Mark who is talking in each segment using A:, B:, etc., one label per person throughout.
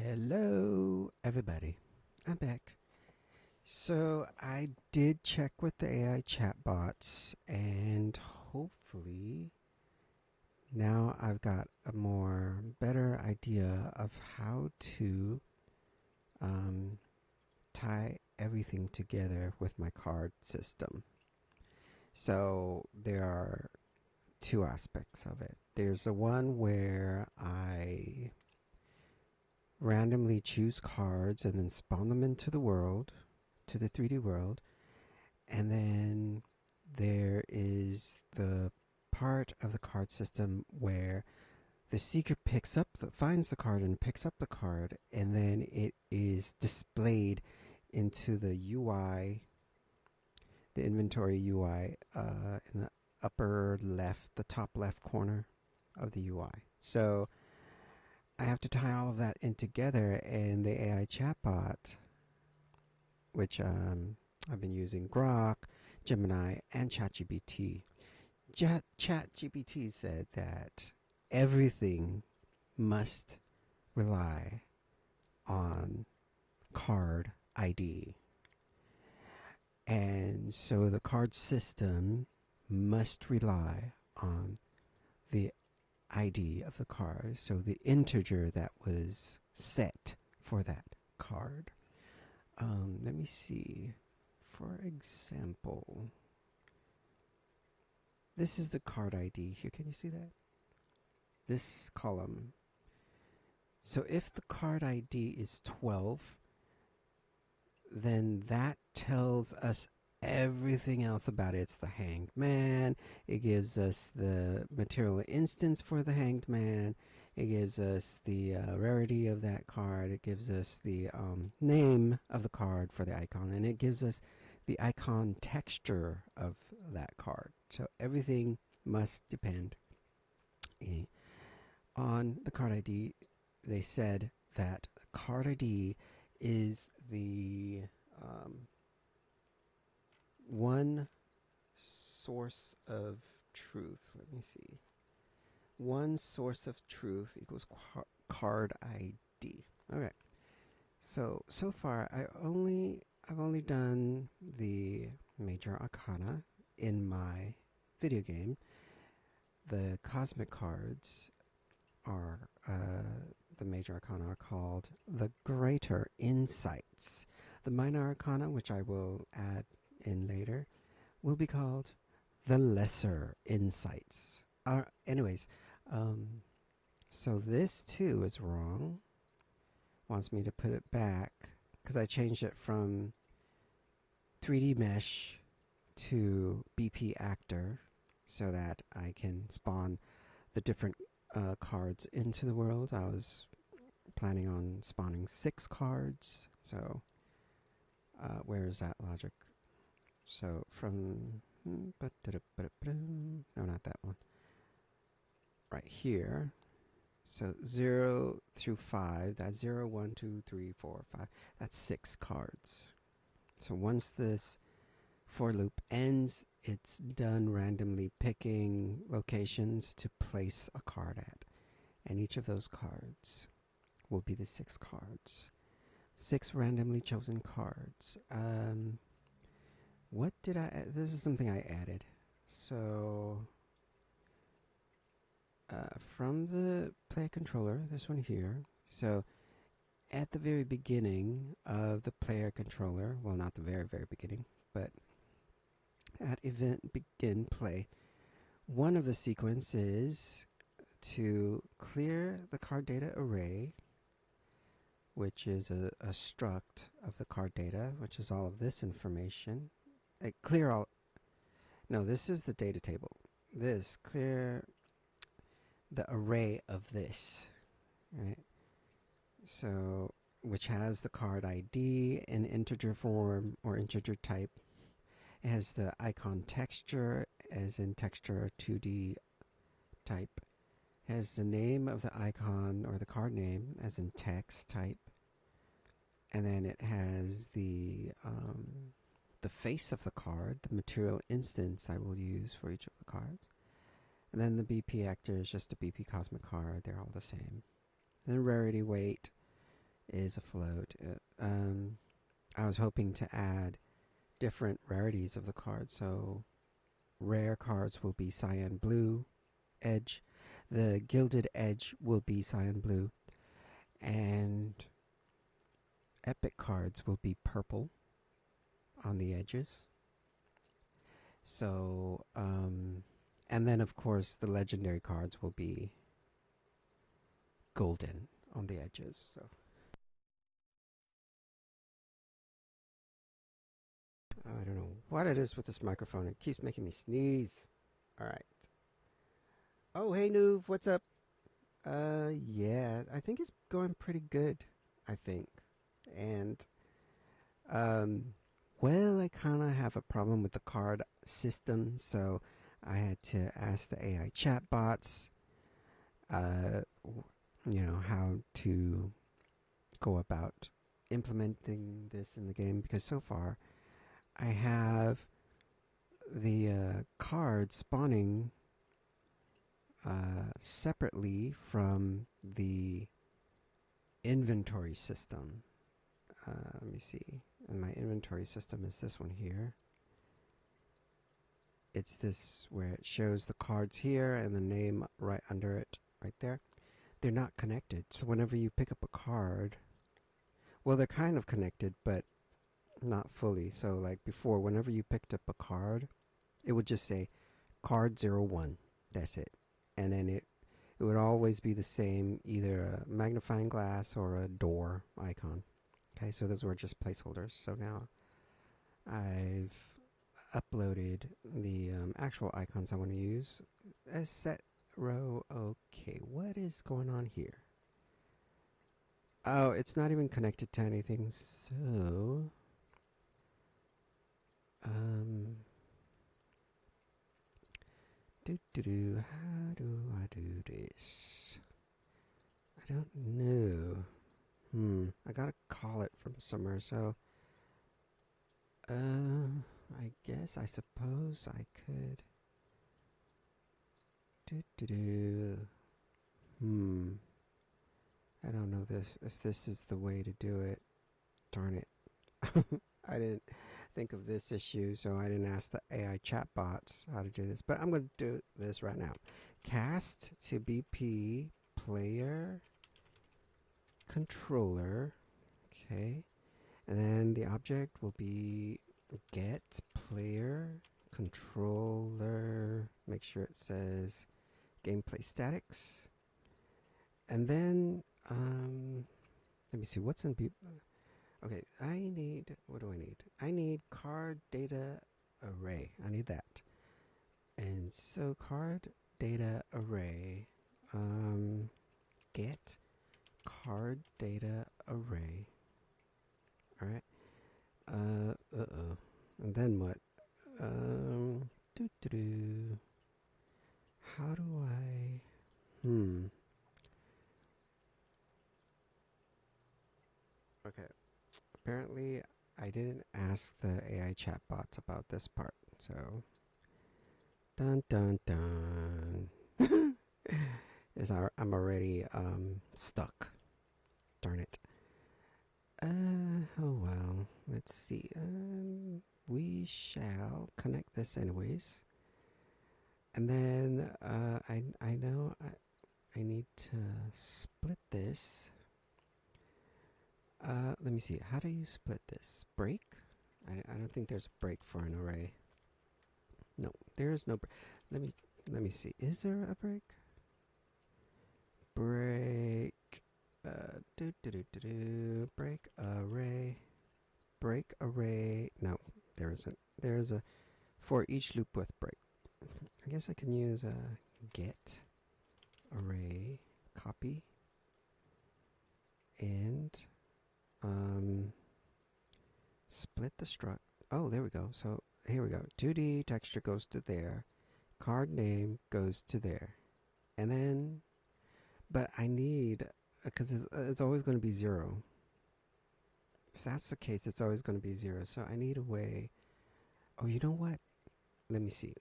A: Hello, everybody. I'm back. So, I did check with the AI chatbots, and hopefully, now I've got a better idea of how to tie everything together with my card system. So, there are two aspects of it. There's the one where I randomly choose cards and then spawn them into the world, to the 3D world. And then there is the part of the card system where the seeker finds the card and picks up the card, and then it is displayed into the UI, the inventory UI, in the upper left, the top left corner of the UI. So I have to tie all of that in together, and the AI chatbot, which I've been using Grok, Gemini, and ChatGPT. ChatGPT said that everything must rely on CardID. And so the card system must rely on the ID of the card, so the integer that was set for that card. Let me see. For example, this is the card ID here. Can you see that? This column. So if the card ID is 12, then that tells us everything else about it. It's the Hanged Man. It gives us the material instance for the Hanged Man. It gives us the rarity of that card. It gives us the name of the card for the icon. And it gives us the icon texture of that card. So everything must depend on the card ID. They said that the card ID is the one source of truth. Let me see. One source of truth equals card ID. Okay. So far I've only done the major arcana in my video game. The cosmic cards are the major arcana are called the greater insights. The minor arcana, which I will add in later, will be called the lesser insights. Anyways, so this too is wrong. Wants me to put it back because I changed it from 3D mesh to BP actor so that I can spawn the different cards into the world. I was planning on spawning 6 cards. So where is that logic? So from no, not that one. Right here. So 0 through 5, that's 0, 1, 2, 3, 4, 5. That's 6 cards. So once this for loop ends, it's done randomly picking locations to place a card at. And each of those cards will be the 6 cards. 6 randomly chosen cards. What did I add? This is something I added. So from the player controller, this one here. So at the very beginning of the player controller, well, not the very beginning, but at event begin play, one of the sequences to clear the card data array, which is a struct of the card data, which is all of this information. Clear all. No, this is the data table. This clear the array of this, right? So, which has the card ID in integer form or integer type. It has the icon texture as in texture 2D type. It has the name of the icon or the card name as in text type. And then it has the face of the card, the material instance I will use for each of the cards. And then the BP actor is just a BP cosmic card. They're all the same. And then rarity weight is a float. I was hoping to add different rarities of the cards. So rare cards will be cyan blue edge. The gilded edge will be cyan blue. And epic cards will be purple on the edges. So, and then of course the legendary cards will be golden on the edges. So I don't know what it is with this microphone. It keeps making me sneeze. All right. Oh, hey Noob, what's up? Yeah, I think it's going pretty good. I think, and well, I kind of have a problem with the card system, so I had to ask the AI chatbots, how to go about implementing this in the game because so far I have the cards spawning separately from the inventory system. Let me see. And my inventory system is this one here. It's this where it shows the cards here and the name right under it, right there. They're not connected. So whenever you pick up a card, well, they're kind of connected, but not fully. So like before, whenever you picked up a card, it would just say card 01. That's it. And then it would always be the same, either a magnifying glass or a door icon. Okay, so those were just placeholders. So now I've uploaded the actual icons I want to use. A set row. Okay, what is going on here? Oh, it's not even connected to anything. So, how do I do this? I don't know. I gotta call it from somewhere. So, I guess I suppose I could. I don't know if this is the way to do it. Darn it. I didn't think of this issue, so I didn't ask the AI chatbots how to do this. But I'm going to do this right now. Cast to BP player controller. Okay. And then the object will be get player controller. Make sure it says gameplay statics. And then, let me see, what's in BP? Okay, what do I need? I need card data array. I need that. And so card data array, get card data array. All right. Uh-oh. And then what? How do I, okay. Apparently, I didn't ask the AI chatbots about this part, so dun dun dun. I'm already stuck. Darn it. Oh well. Let's see. We shall connect this anyways, and then I know I need to split this. Let me see. How do you split this? Break? I don't think there's a break for an array. No, there is no break. Let me see. Is there a break? Break. Break array. Break array. No, there isn't. There is a for each loop with break. I guess I can use a get array copy and split the struct. Oh, there we go. So here we go. 2D texture goes to there. Card name goes to there. And then, but I need, because it's always going to be 0. If that's the case, it's always going to be 0. So I need a way. Oh, you know what? Let me see.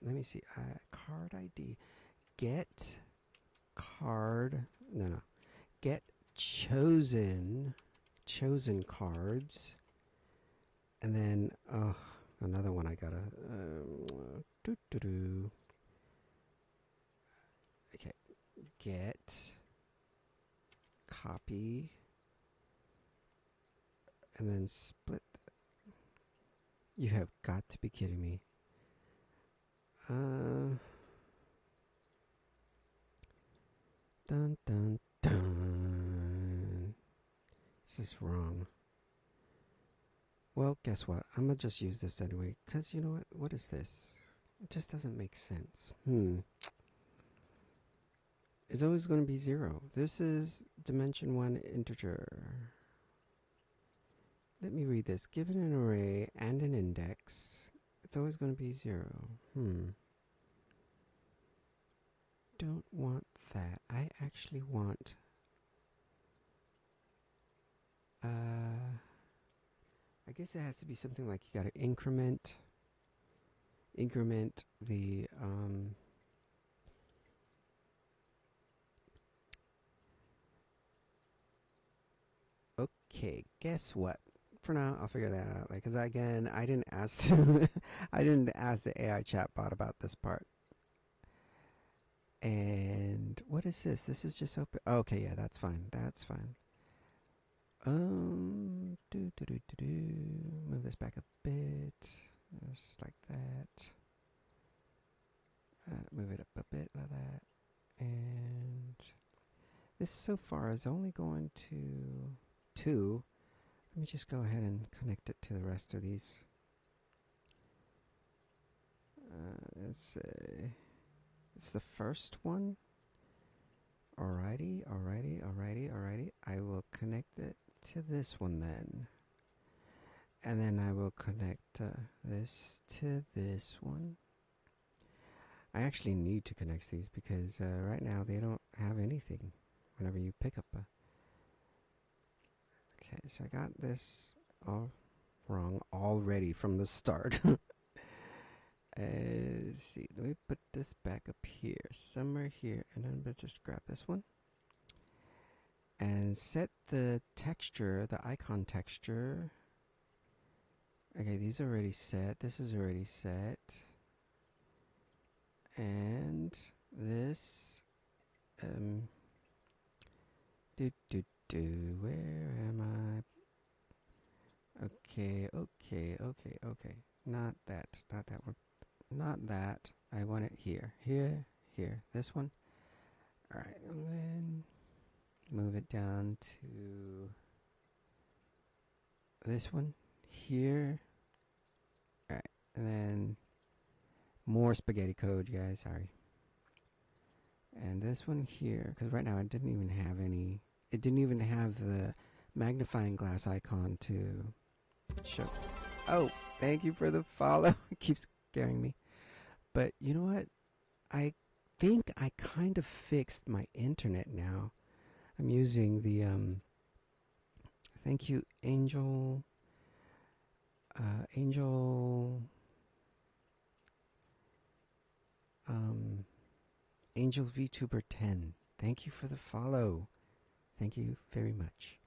A: Card ID. Get chosen chosen cards. And then, another one I gotta, okay, get, copy, and then split. You have got to be kidding me. Dun dun dun. This is wrong. Well, guess what? I'm gonna just use this anyway, because you know what? What is this? It just doesn't make sense. It's always going to be 0. This is dimension 1 integer. Let me read this. Given an array and an index, it's always going to be 0. Don't want that. I actually want... I guess it has to be something like you got to increment the... Okay, guess what? For now, I'll figure that out. Like, because again, I didn't ask, I didn't ask the AI chatbot about this part. And what is this? This is just open. Oh, okay, yeah, that's fine. That's fine. Move this back a bit, just like that. Move it up a bit like that. And this so far is only going to 2. Let me just go ahead and connect it to the rest of these. Let's say it's the first one. Alrighty. I will connect it to this one then. And then I will connect this to this one. I actually need to connect these because right now they don't have anything whenever you pick up a... Okay, so I got this all wrong already from the start. Let's see, let me put this back up here, somewhere here, and then we'll just grab this one. And set the texture, the icon texture. Okay, these are already set. This is already set. And this, where am I? Okay. Not that one. Not that. I want it here. Here. This one. Alright, and then move it down to this one. Here. Alright, and then more spaghetti code, you guys. Sorry. And this one here, because right now it didn't even have any... It didn't even have the magnifying glass icon to show. Oh, thank you for the follow. It keeps scaring me. But you know what? I think I kind of fixed my internet now. I'm using the thank you, Angel VTuber 10. Thank you for the follow. Thank you very much.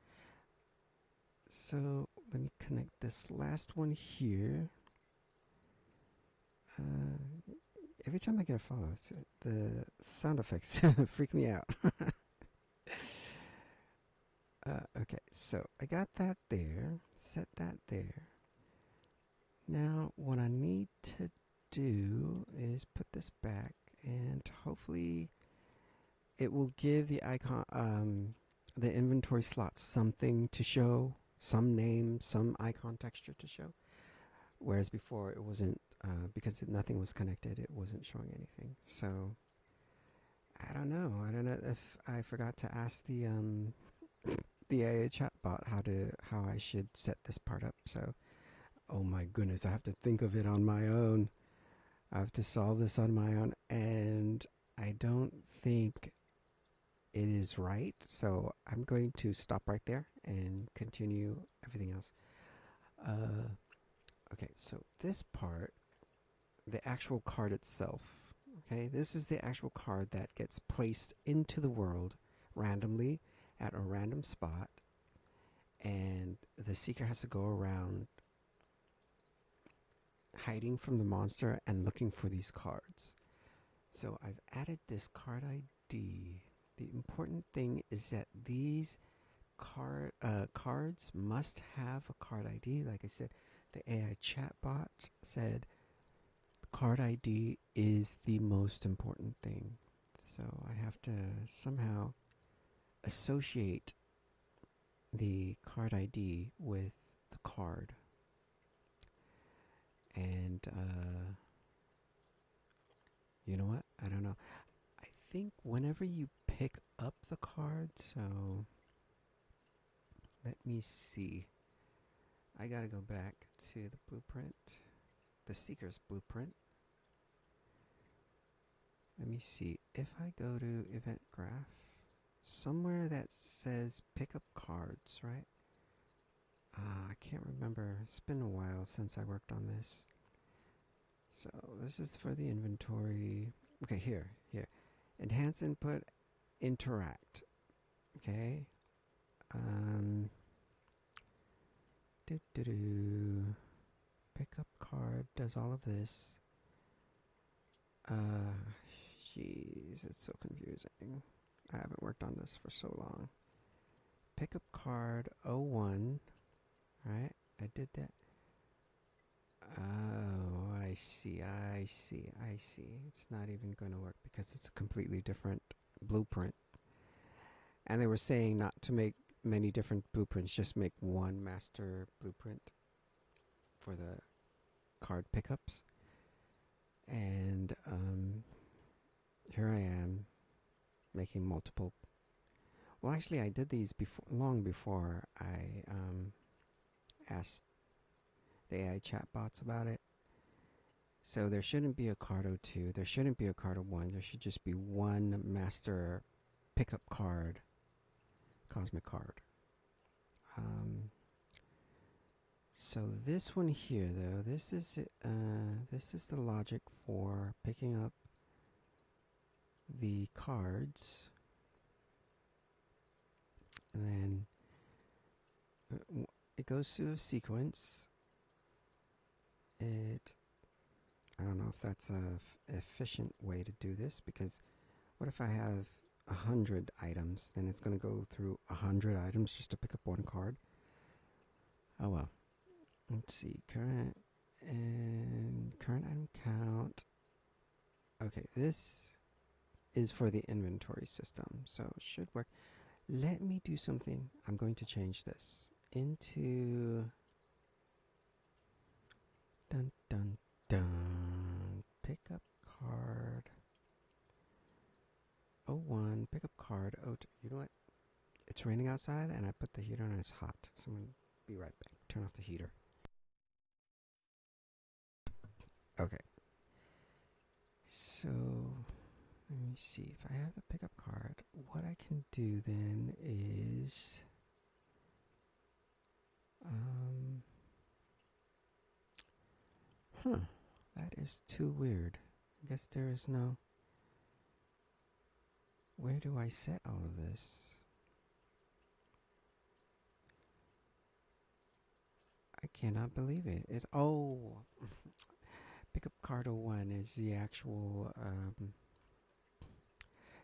A: So let me connect this last one here. Every time I get a follow, the sound effects freak me out. Okay, so I got that there, set that there. Now what I need to do is put this back, and hopefully it will give the icon, the inventory slot, something to show, some name, some icon texture to show. Whereas before it wasn't, because nothing was connected, it wasn't showing anything. So I don't know if I forgot to ask the AI chatbot how I should set this part up. So, oh my goodness, I have to think of it on my own. I have to solve this on my own, and I don't think it is right. So I'm going to stop right there and continue everything else. Okay, so this part, the actual card itself. Okay, this is the actual card that gets placed into the world randomly at a random spot. and the seeker has to go around hiding from the monster and looking for these cards. So I've added this card ID. The important thing is that these cards must have a card ID. Like I said, the AI chatbot said card ID is the most important thing. So I have to somehow associate the card ID with the card. And you know what? I don't know. I think whenever you pick up the card, so let me see. I gotta go back to the blueprint, the seeker's blueprint. Let me see. If I go to event graph, somewhere that says pick up cards, right? I can't remember. It's been a while since I worked on this. So this is for the inventory. Okay, here. Enhance input, interact. Okay. Pick up card does all of this. Jeez, it's so confusing. I haven't worked on this for so long. Pick up card 01, right? I did that. Oh, I see. It's not even going to work because it's a completely different blueprint. And they were saying not to make many different blueprints, just make one master blueprint for the card pickups. And here I am making multiple. Well, actually, I did these long before I asked the AI chatbots about it. So there shouldn't be a card 02. There shouldn't be a card 01. There should just be one master pickup card, cosmic card. So this one here, though, this is the logic for picking up the cards, and then it goes through a sequence. I don't know if that's a efficient way to do this, because what if I have 100 items? Then it's going to go through 100 items just to pick up one card. Oh well. Let's see, current item count. Okay, this is for the inventory system, so it should work. Let me do something. I'm going to change this into dun dun dun pick up card 01, pick up card 02. You know what? It's raining outside and I put the heater on and it's hot. So I'm going to be right back. Turn off the heater. Okay. So let me see. If I have the pickup card, what I can do then is that is too weird. I guess there is no. Where do I set all of this? I cannot believe it. It's pickup card 01 is the actual.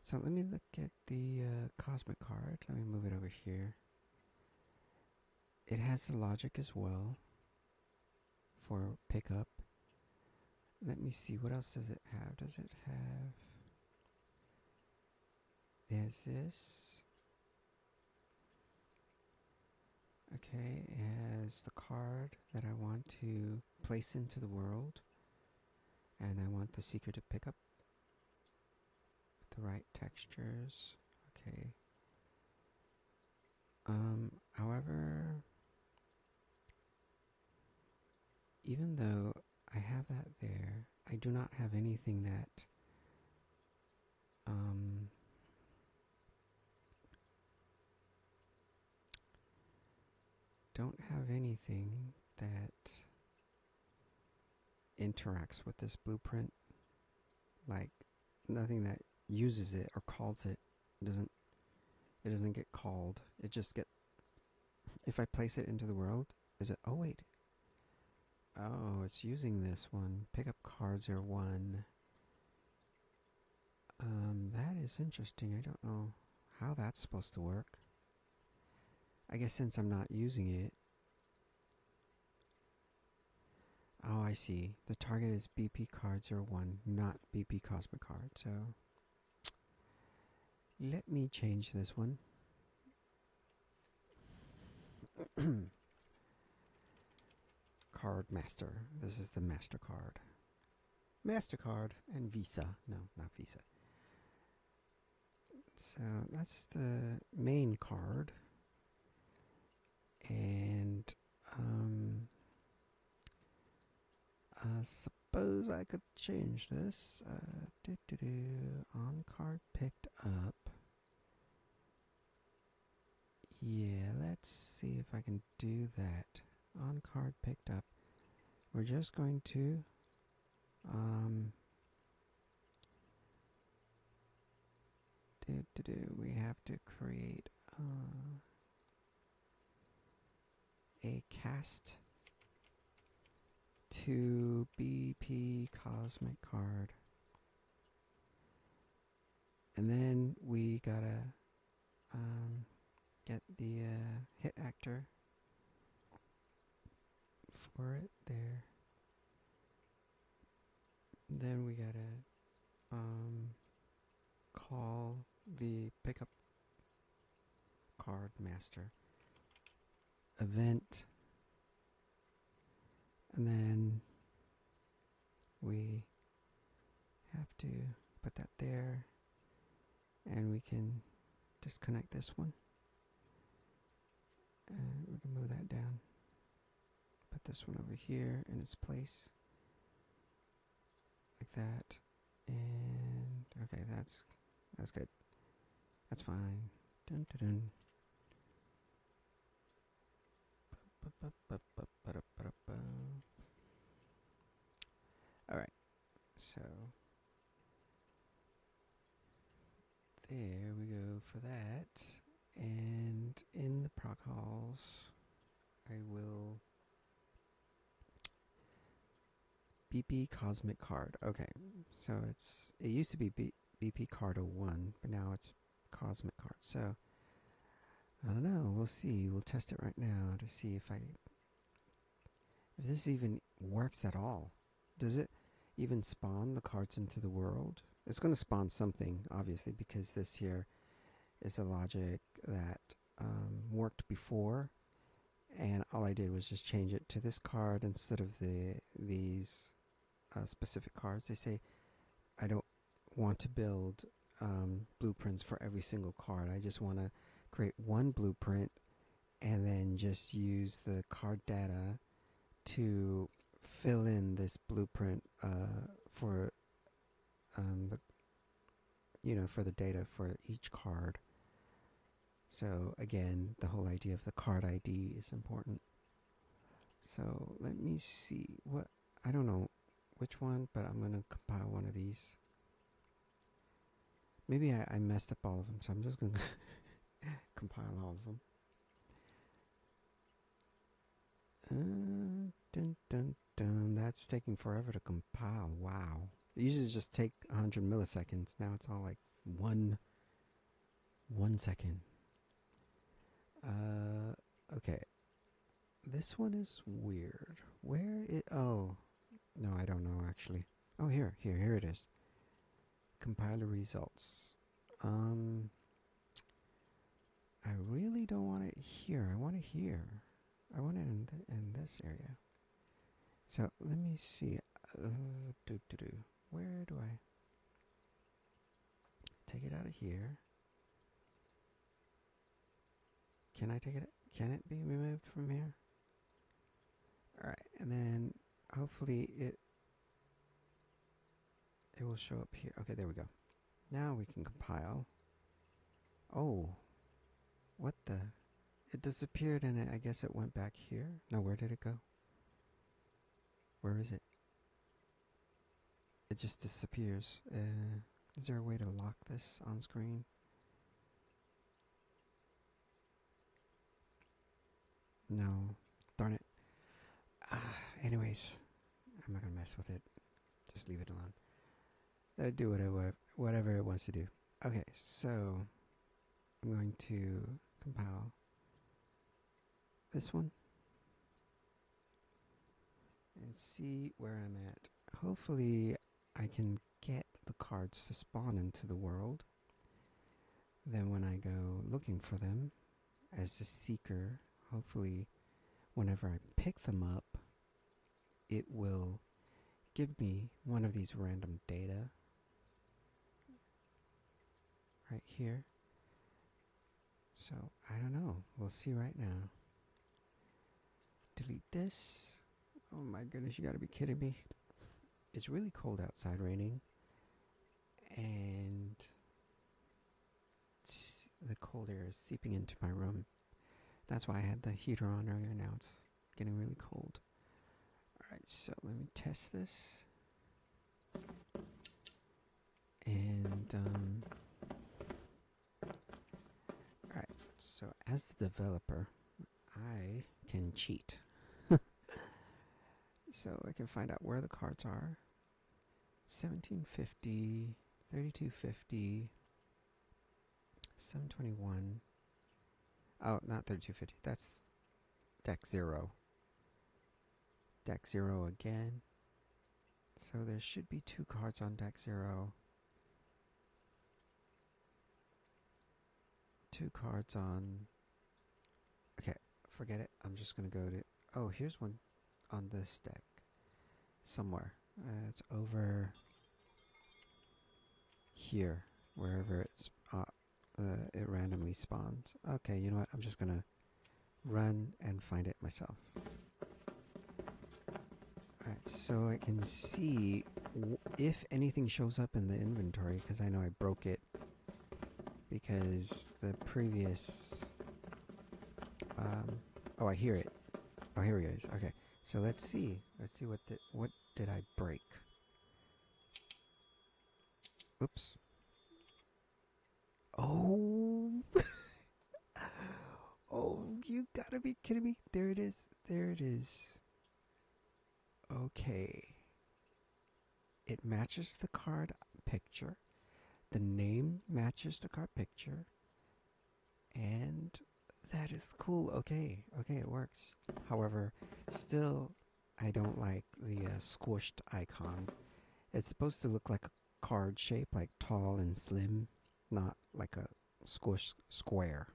A: So let me look at the cosmic card. Let me move it over here. It has the logic as well for pickup. Let me see, what else does it have? Does it have... There's this. Okay, it has the card that I want to place into the world. And I want the seeker to pick up with the right textures. Okay. However, even though I have that there, I do not have anything that don't have anything that interacts with this blueprint, like nothing that uses it or calls it. It doesn't get called. It just If I place it into the world, is it? Oh, wait. Oh, it's using this one. Pick up cards are 1. That is interesting. I don't know how that's supposed to work. I guess since I'm not using it. Oh, I see. The target is BP cards are 1, not BP Cosmic card. So let me change this one. Card Master. This is the MasterCard. MasterCard and Visa. No, not Visa. So that's the main card. And suppose I could change this. On card picked up. Yeah, let's see if I can do that. On card picked up. We're just going to we have to create a cast to BP Cosmic card. And then we gotta get the hit actor for it there. Then we gotta call the pickup card master event, and then we have to put that there, and we can disconnect this one, and we can move that down, put this one over here in its place like that, and okay, that's good, that's fine. Dun, dun, dun. All right, so there we go for that. And in the proc halls, I will BP Cosmic card. Okay, so it used to be BP card 01, but now it's Cosmic card. So I don't know. We'll see. We'll test it right now to see if this even works at all. Does it even spawn the cards into the world? It's going to spawn something, obviously, because this here is a logic that worked before, and all I did was just change it to this card instead of these specific cards. They say I don't want to build blueprints for every single card. I just want to create one blueprint and then just use the card data to fill in this blueprint for for the data for each card. So again, the whole idea of the CardID is important. So let me see what, I don't know which one, but I'm going to compile one of these. Maybe I messed up all of them, so I'm just going to compile all of them. Dun, dun, dun. That's taking forever to compile. Wow. It usually just take 100 milliseconds. Now it's all like one second. Okay. This one is weird. Oh, no, I don't know actually. Oh, here it is. Compiler results. I really don't want it here. I want it here. I want it in this area. So let me see. Where do I take it out of here? Can I take it? Can it be removed from here? All right, and then hopefully it will show up here. Okay, there we go. Now we can compile. Oh, what the? It disappeared, and I guess it went back here. No, where did it go? Where is it? It just disappears. Is there a way to lock this on screen? No. Darn it. Anyways, I'm not gonna mess with it. Just leave it alone. Let it do whatever it wants to do. Okay, so I'm going to compile this one and see where I'm at. Hopefully I can get the cards to spawn into the world. Then when I go looking for them as a seeker, hopefully whenever I pick them up, it will give me one of these random data right here. So I don't know. We'll see right now. Delete this. Oh my goodness, you gotta be kidding me. It's really cold outside, raining. And the cold air is seeping into my room. That's why I had the heater on earlier. Now it's getting really cold. Alright, so let me test this. And, alright, so as the developer, I can cheat. So I can find out where the cards are. 1750, 3250, 721. Oh, not 3250. That's deck 0. Deck 0 again. So there should be 2 cards on deck 0. 2 cards on... Okay, forget it. I'm just going to go to... Oh, here's one on this deck. Somewhere. It's over here. Wherever it's... it randomly spawns. Okay, you know what? I'm just going to run and find it myself. Alright, so I can see if anything shows up in the inventory, because I know I broke it. Because the previous... oh, I hear it. Oh, here it is. Okay, so let's see. Let's see what did I break. Oops. Oh! Oh, you gotta be kidding me. There it is. There it is. Okay. It matches the card picture. The name matches the card picture. And that is cool. Okay. Okay, it works. However, still, I don't like the squished icon. It's supposed to look like a card shape, like tall and slim, not like a squished square.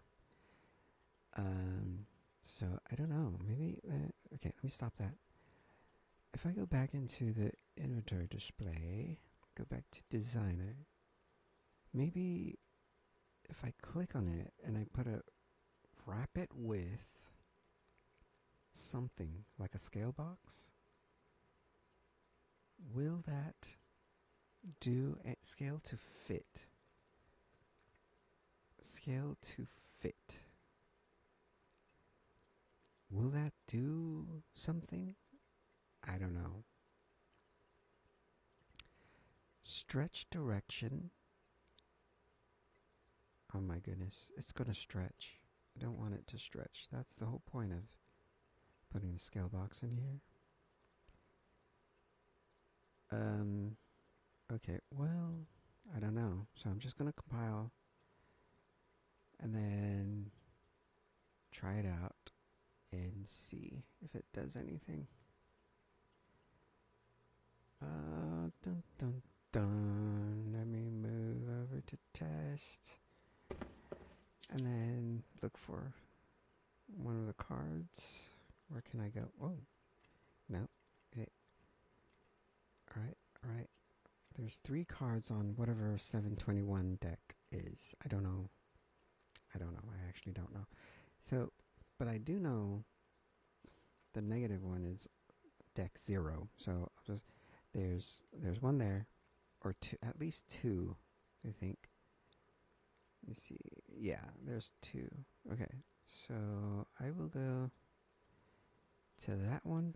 A: So I don't know. Maybe, okay, let me stop that. If I go back into the inventory display, go back to designer, maybe if I click on it and I wrap it with something like a scale box, will that do a scale to fit? Scale to fit. Will that do something? I don't know. Stretch direction. Oh my goodness. It's going to stretch. I don't want it to stretch. That's the whole point of putting the scale box in here. Okay, well, I don't know. So I'm just going to compile and then try it out and see if it does anything. Dun dun dun. Let me move over to test. And then look for one of the cards. Where can I go? Oh, no. Alright, alright. There's 3 cards on whatever 721 deck is. I don't know. I actually don't know. So, but I do know the negative one is deck 0. So I'll just, there's one there, or two, at least 2, I think. Let me see. Yeah, there's 2. Okay, so I will go to that one.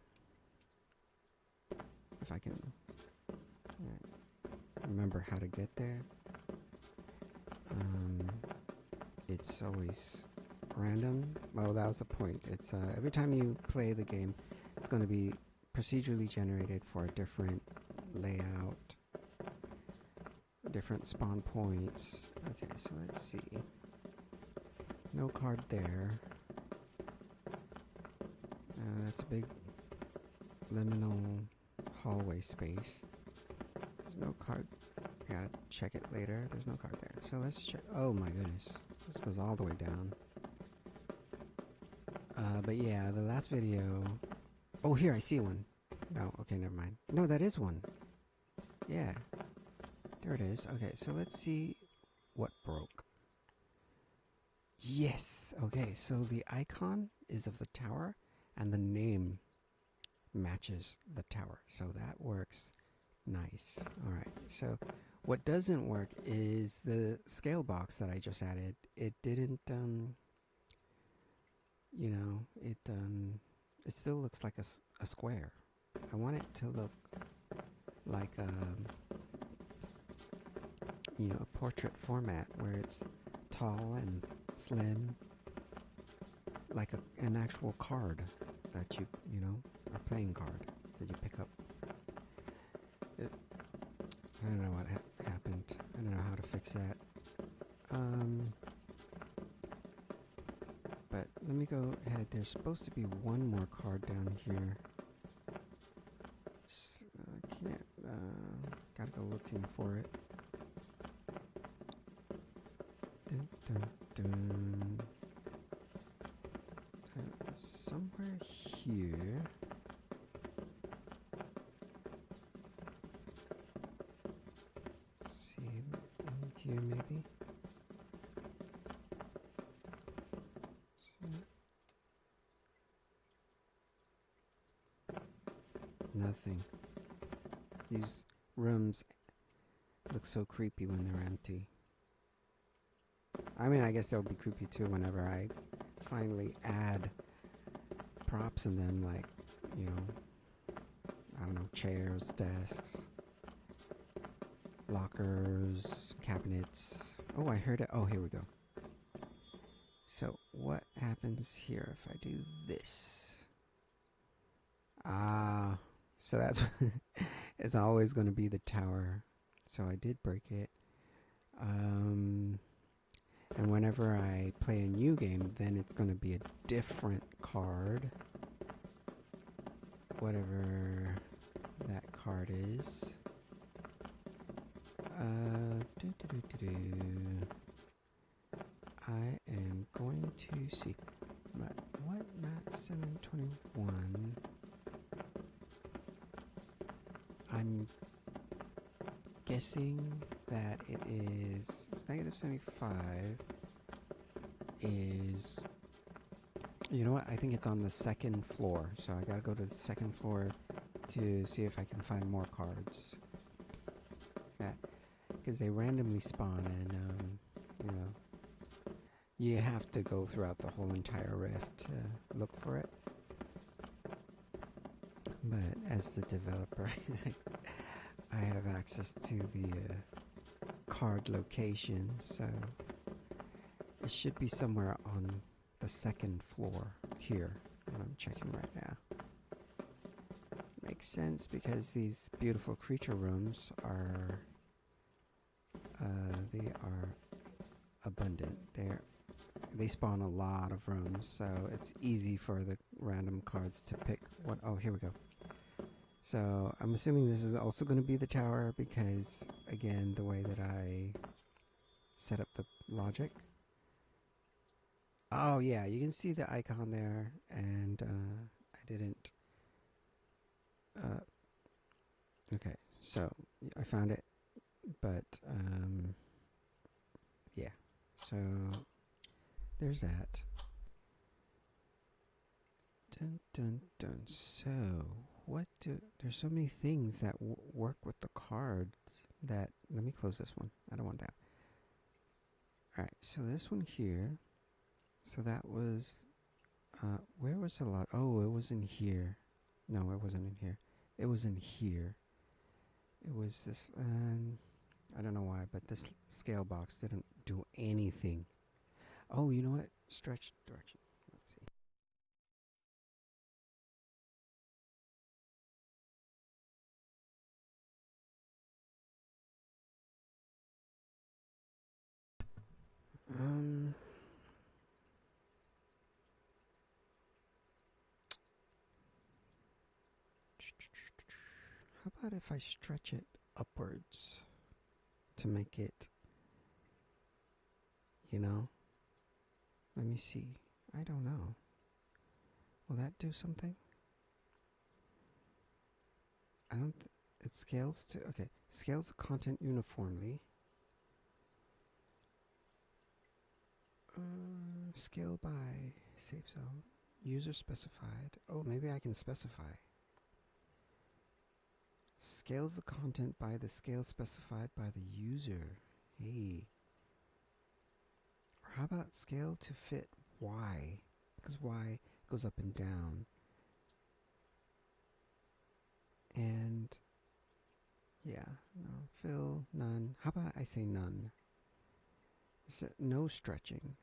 A: If I can remember how to get there. It's always random. Well, that was the point. It's every time you play the game, it's going to be procedurally generated for a different layout, different spawn points. Okay, so let's see. No card there. That's a big liminal hallway space. There's no card. I gotta check it later. There's no card there. So let's check. Oh my goodness. This goes all the way down. But yeah, the last video... Oh, here, I see one. No, okay, never mind. No, that is one. Yeah. There it is. Okay, so let's see what broke. Yes! Okay, so the icon is of the tower, and the name matches the tower. So that works nice. Alright, so what doesn't work is the scale box that I just added. It didn't, you know, it still looks like a square. I want it to look like you know, a portrait format where it's tall and slim, like an actual card that you know, a playing card that you pick up. I don't know what happened. I don't know how to fix that. But let me go ahead. There's supposed to be one more card down here. I can't. Gotta go looking for it. Dun, dun, dun. Somewhere here. See, in here maybe. Nothing. These rooms look so creepy when they're empty. I mean, I guess they'll be creepy too whenever I finally add props in them, like, you know, I don't know, chairs, desks, lockers, cabinets. Oh, I heard it. Oh, here we go. So what happens here if I do this? Ah, so that's it's always going to be the tower. So I did break it. And whenever I play a new game, then it's going to be a different card. Whatever that card is. I am going to see. What Mat 721? I'm guessing that it is negative 75 is, you know what, I think it's on the second floor, so I gotta go to the second floor to see if I can find more cards. Yeah, because they randomly spawn, and you know, you have to go throughout the whole entire rift to look for it. But as the developer, I have access to the card location, so it should be somewhere on the second floor here. And I'm checking right now. Makes sense because these beautiful creature rooms are they are abundant. They spawn a lot of rooms, so it's easy for the random cards to pick what. Oh, here we go. So I'm assuming this is also going to be the tower because, again, the way that I set up the logic. Oh yeah, you can see the icon there, and I didn't. Okay, so I found it, but yeah. So there's that. Dun dun dun. So there's so many things that work with the cards that, let me close this one. I don't want that. Alright, so this one here, so that was, where was the lot? Oh, it was in here. No, it wasn't in here. It was in here. It was this, I don't know why, but this scale box didn't do anything. Oh, you know what? stretch direction. Let's see. Um, how about if I stretch it upwards to make it, you know? Let me see. I don't know. Will that do something? I don't. It scales to. Okay. Scales the content uniformly. Scale by safe zone. User specified. Oh, maybe I can specify. Scales the content by the scale specified by the user. Hey. Or how about scale to fit Y? Because Y goes up and down. And yeah, no, fill, none. How about I say none? No stretching.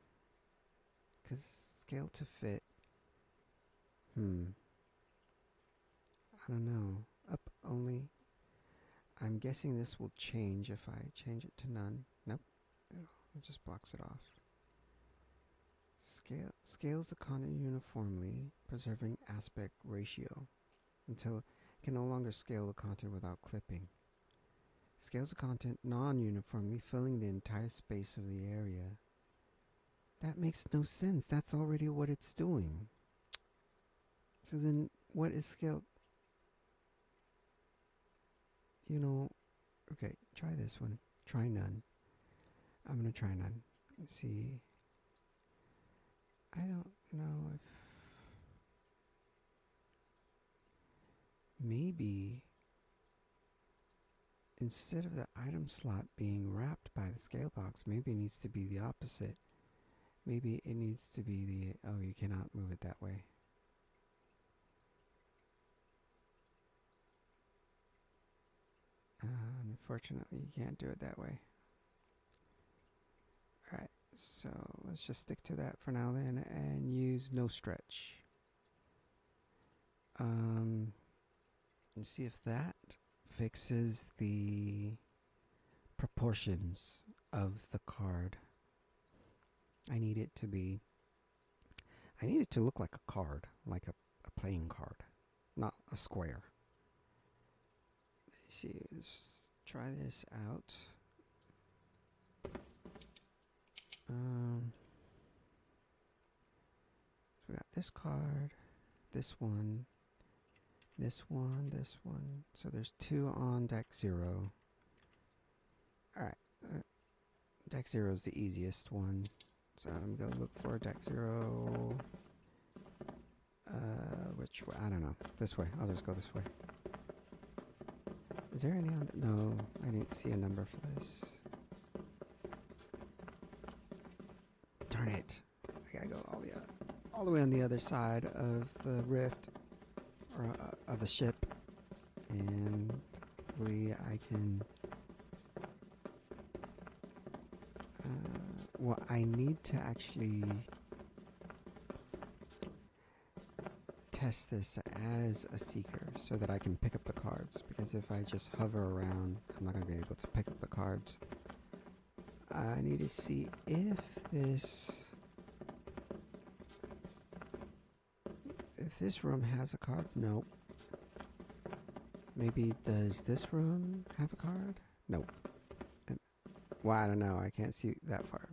A: Because scale to fit. I don't know. Up only. I'm guessing this will change if I change it to none. Nope. It just blocks it off. Scales the content uniformly, preserving aspect ratio until it can no longer scale the content without clipping. Scales the content non-uniformly, filling the entire space of the area. That makes no sense. That's already what it's doing. So then what is scale? You know, okay, try this one. Try none. I'm going to try none. Let's see. I don't know if maybe instead of the item slot being wrapped by the scale box, maybe it needs to be the opposite. Maybe it needs to be the, oh, you cannot move it that way. Unfortunately, you can't do it that way. Alright, so let's just stick to that for now then and use no stretch. And see if that fixes the proportions of the card. I need it to look like a card, like a playing card, not a square. Let's see, let's try this out. So we got this card, this one, this one, this one. So there's 2 on deck 0. Alright, deck 0 is the easiest one. So I'm going to look for deck 0. Which way? I don't know. This way. I'll just go this way. Is there any on the... No, I didn't see a number for this. Darn it. I gotta go all the way on the other side of the rift, or of the ship, and hopefully I can... well, I need to actually test this as a seeker so that I can pick up the cards, because if I just hover around, I'm not going to be able to pick up the cards. I need to see if this room has a card. Nope. Maybe does this room have a card? Nope. Well, I don't know. I can't see that far.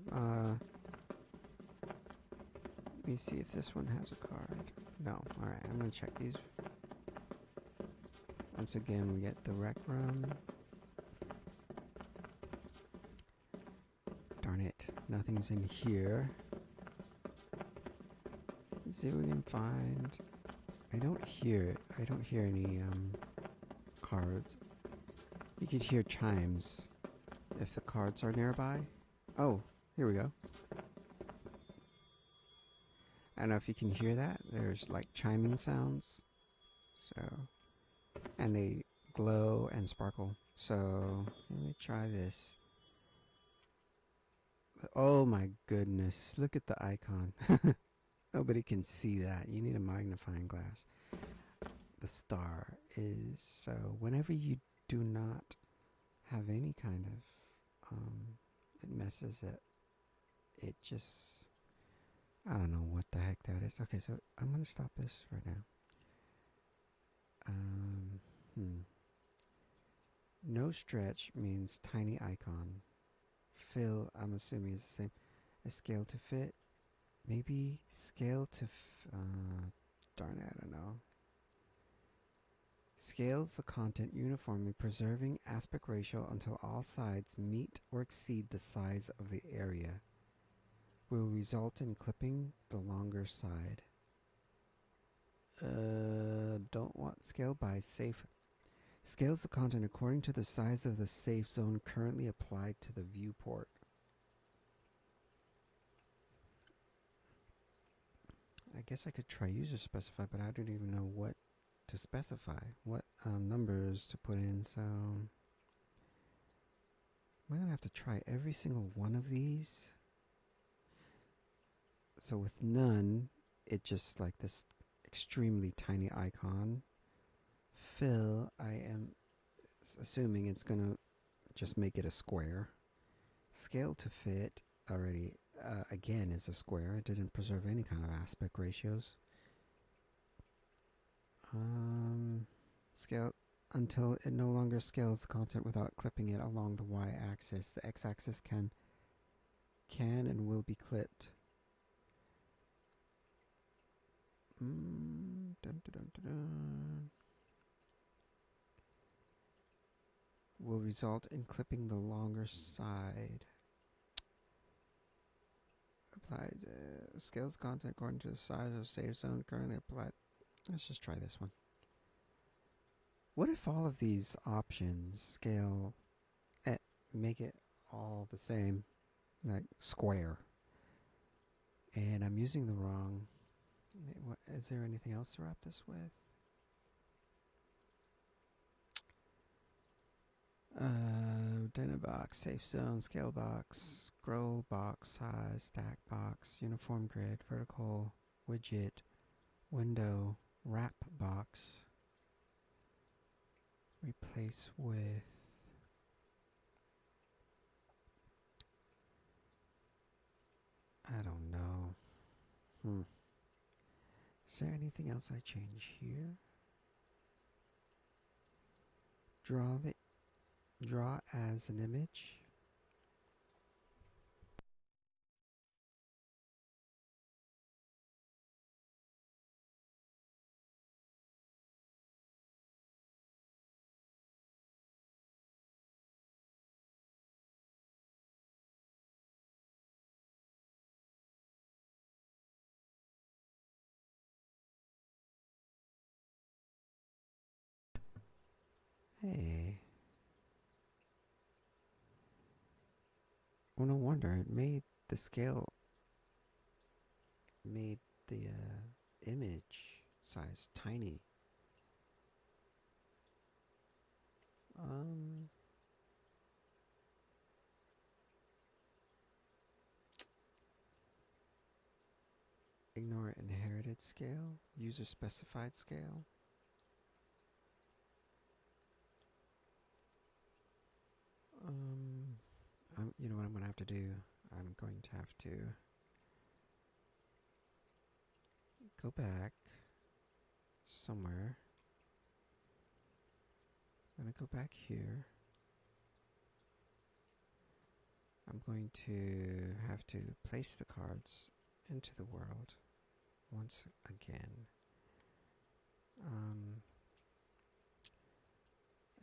A: Let me see if this one has a card. No. Alright, I'm going to check these. Once again, we get the rec room. Darn it. Nothing's in here. Let's see if we can find... I don't hear it. I don't hear any cards. You could hear chimes if the cards are nearby. Oh, here we go. I don't know if you can hear that. There's like chiming sounds. So, and they glow and sparkle. So, let me try this. Oh my goodness. Look at the icon. Nobody can see that. You need a magnifying glass. The star is so whenever you do not have any kind of it messes it. It just I don't know what the heck that is. Okay, so I'm gonna stop this right now. Um, hmm. No stretch means tiny icon. Fill, I'm assuming is the same. A scale to fit. Maybe scale to. Darn it, I don't know. Scales the content uniformly, preserving aspect ratio until all sides meet or exceed the size of the area. Will result in clipping the longer side. Don't want scale by safe. Scales the content according to the size of the safe zone currently applied to the viewport. I guess I could try user specify, but I don't even know what to specify, what numbers to put in. So am I gonna have to try every single one of these? So with none, it just like this extremely tiny icon. Fill, I am assuming it's gonna just make it a square. Scale to fit already again is a square. It didn't preserve any kind of aspect ratios. Scale until it no longer scales the content without clipping it along the y-axis. The x-axis can and will be clipped. Dun, dun, dun, dun, dun. Will result in clipping the longer side. Applied scales content according to the size of safe zone currently applied. Let's just try this one. What if all of these options scale make it all the same, like square, and I'm using the wrong. What, is there anything else to wrap this with? Data box, safe zone, scale box, scroll box, size, stack box, uniform grid, vertical widget, window, wrap box, replace with. I don't know. Is there anything else I change here? Draw as an image. Hey. Well, no wonder it made the scale, made the image size tiny. Um, Ignore inherited scale, user specified scale. You know what I'm going to have to do? I'm going to have to go back somewhere. I'm going to go back here. I'm going to have to place the cards into the world once again.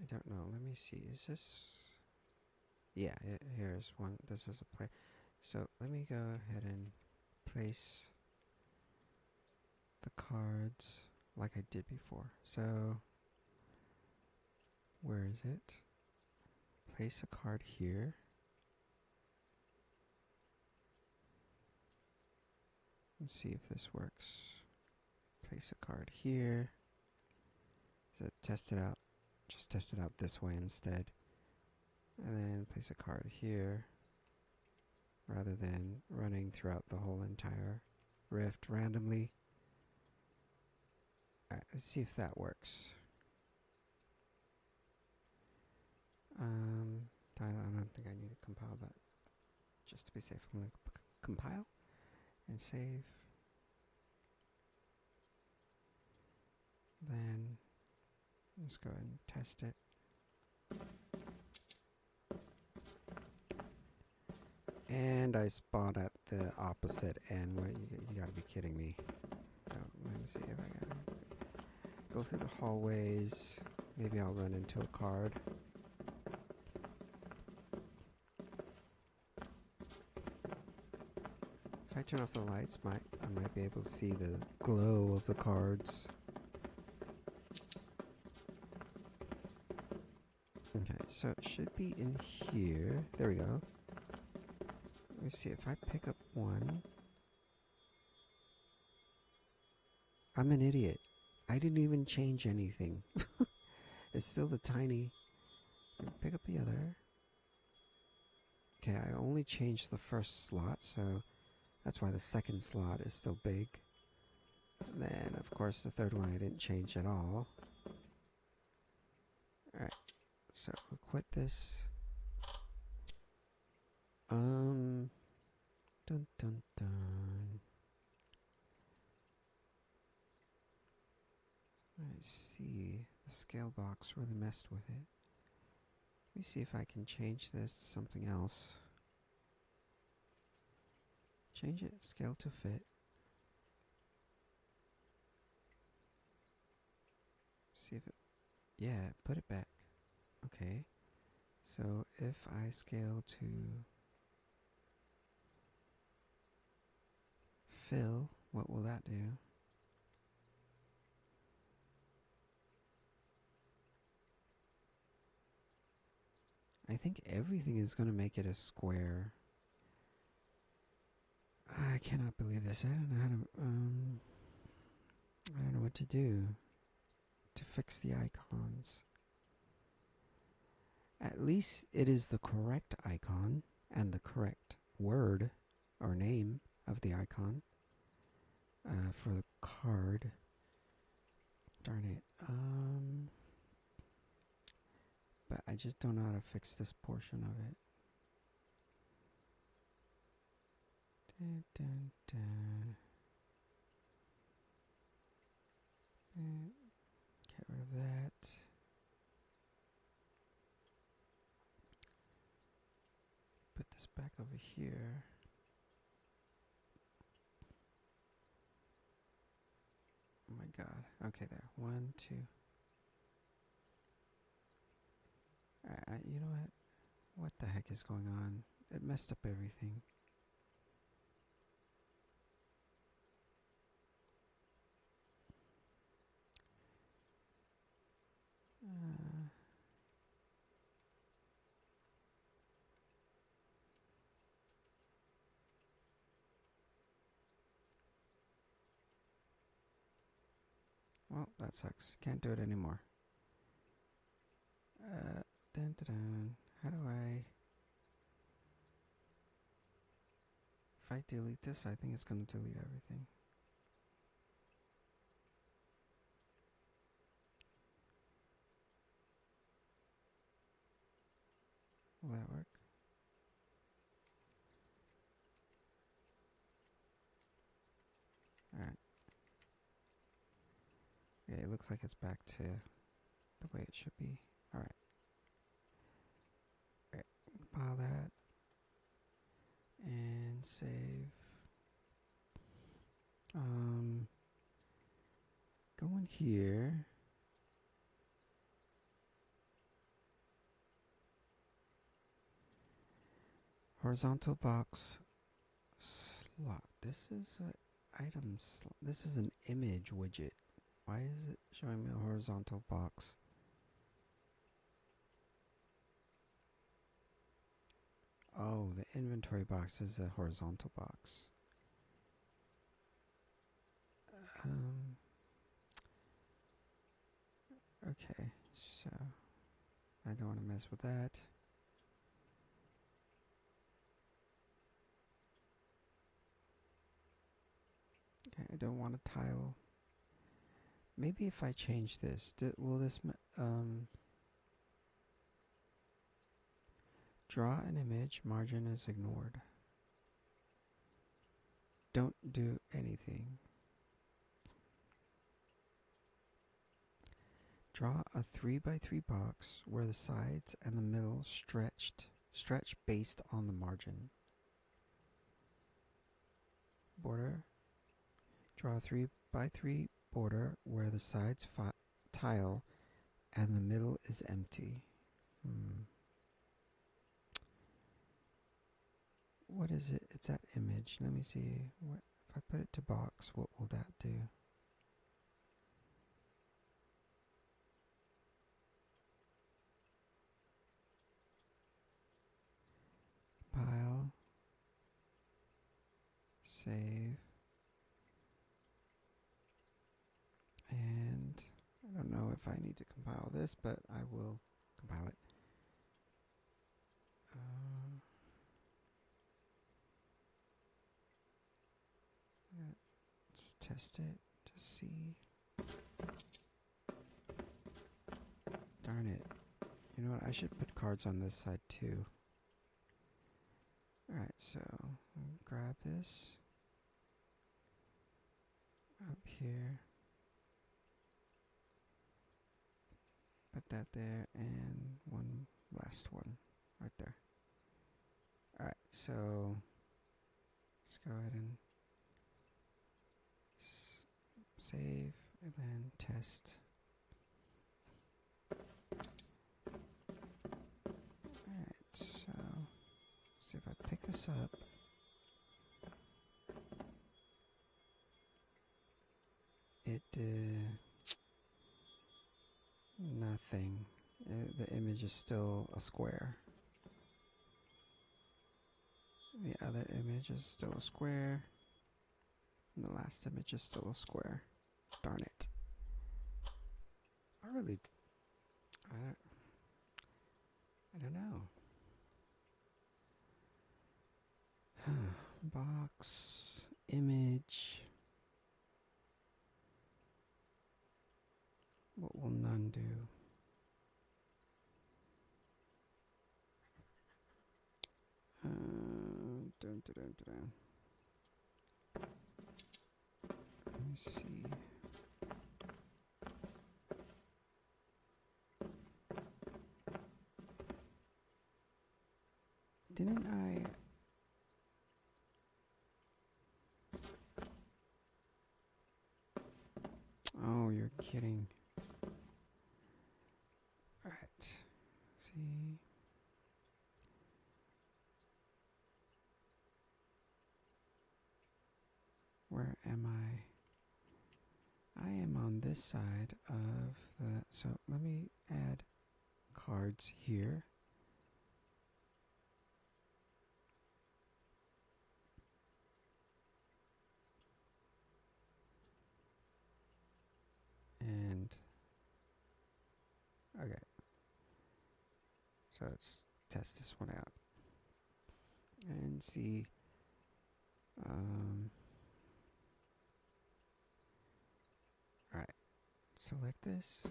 A: I don't know. Let me see. Is this? Yeah, here's one. This is a play. So let me go ahead and place the cards like I did before. So where is it? Place a card here. Let's see if this works. Place a card here. So test it out. Just test it out this way instead. And then place a card here. rather than running throughout the whole entire rift randomly. Alright, let's see if that works. I don't think I need to compile, but just to be safe, I'm going to compile and save. Then let's go ahead and test it. And I spawned at the opposite end. What, you gotta be kidding me. Oh, let me see if I can go through the hallways. Maybe I'll run into a card. If I turn off the lights, I might be able to see the glow of the cards. Okay, so it should be in here. There we go. Let me see if I pick up one. I'm an idiot. I didn't even change anything. It's still the tiny. Pick up the other. Okay, I only changed the first slot, so that's why the second slot is still big. And then, of course, the third one I didn't change at all. Alright, so we'll quit this. Dun dun dun. I see. The scale box really messed with it. Let me see if I can change this to something else. Change it, scale to fit. See if it, yeah, put it back. Okay. So if I scale to fill, what will that do? I think everything is going to make it a square. I cannot believe this. I don't know how to, I don't know what to do to fix the icons. At least it is the correct icon and the correct word or name of the icon for the card. Darn it. But I just don't know how to fix this portion of it. Dun, dun, dun. Get rid of that. Put this back over here. Oh my god. Okay, there. 1, 2. Alright, you know what? What the heck is going on? It messed up everything. Well, that sucks. Can't do it anymore. Dun, dun, dun. How do I... If I delete this, I think it's going to delete everything. Will that work? Alright. Yeah, it looks like it's back to the way it should be. Alright. Alright, compile that. And save. Go in here. Horizontal box slot. This is an item slot. This is an image widget. Why is it showing me a horizontal box? Oh, the inventory box is a horizontal box. Okay, so I don't want to mess with that. Okay, I don't want a tile. Maybe if I change this, will this draw an image, margin is ignored. Don't do anything. Draw a 3x3 box where the sides and the middle stretch based on the margin. Border. Draw a 3x3 border where the sides tile and the middle is empty. What is it? It's that image. Let me see. What if I put it to box? What will that do? Compile. Save. And I don't know if I need to compile this, but I will compile it. Let's test it to see. Darn it. You know what? I should put cards on this side too. Alright, so grab this up here. Put that there, and one last one right there. Alright, so let's go ahead and save and then test. Alright, so see if I pick this up. It did nothing. The image is still a square. The other image is still a square. And the last image is still a square. Darn it. I don't know. Box, image. What will none do? Let me see. Didn't I? Oh, you're kidding. Alright. See. Where am I? I am on this side of the... So let me add cards here. And... Okay. So let's test this one out. And see... Alright. Select this.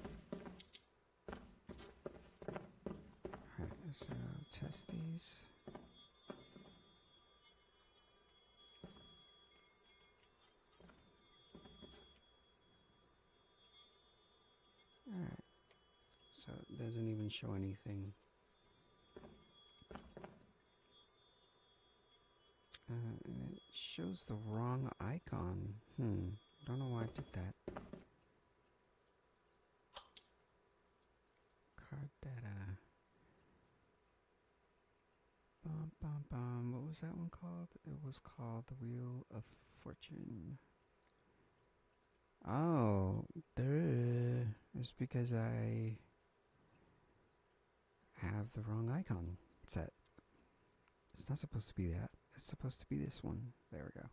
A: Alright, so test these. Alright. So it doesn't even show anything. And it shows the wrong icon. Don't know why I did that. Card data. What was that one called? It was called the Wheel of Fortune. Oh, duh. It's because I have the wrong icon set. It's not supposed to be that. It's supposed to be this one. There we go.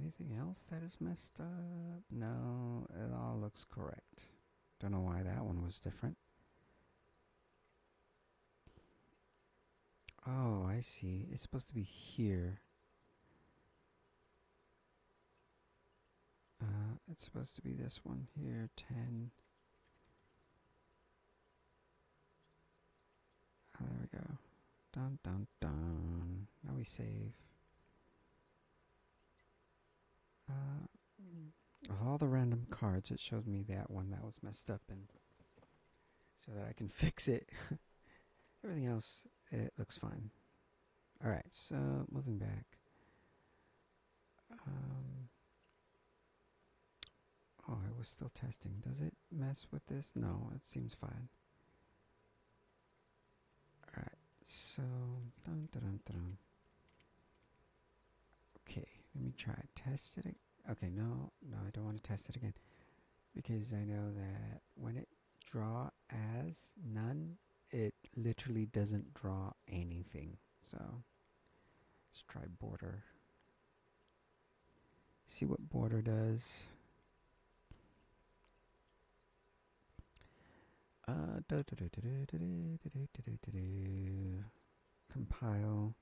A: Anything else that is messed up? No, it all looks correct. Don't know why that one was different. Oh, I see. It's supposed to be here. it's supposed to be this one here, 10. Oh, there we go. Dun, dun, dun. Now we save. Of all the random cards, it showed me that one that was messed up, and so that I can fix it. Everything else, it looks fine. Alright, so moving back. Oh, I was still testing. Does it mess with this? No, it seems fine. Alright, so dun, dun, dun, dun. Okay, let me try test it. Okay, no, I don't want to test it again, because I know that when it draw as none, it literally doesn't draw anything. So let's try border. See what border does. Compile.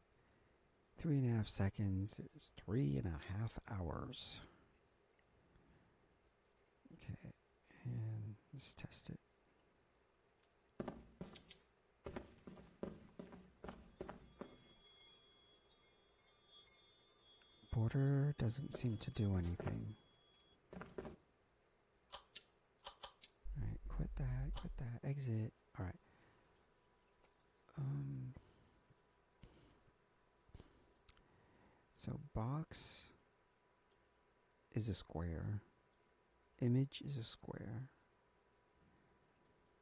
A: 3.5 seconds is 3.5 hours. Okay, and let's test it. Border doesn't seem to do anything. Alright, quit that, exit. Alright. So box is a square. Image is a square.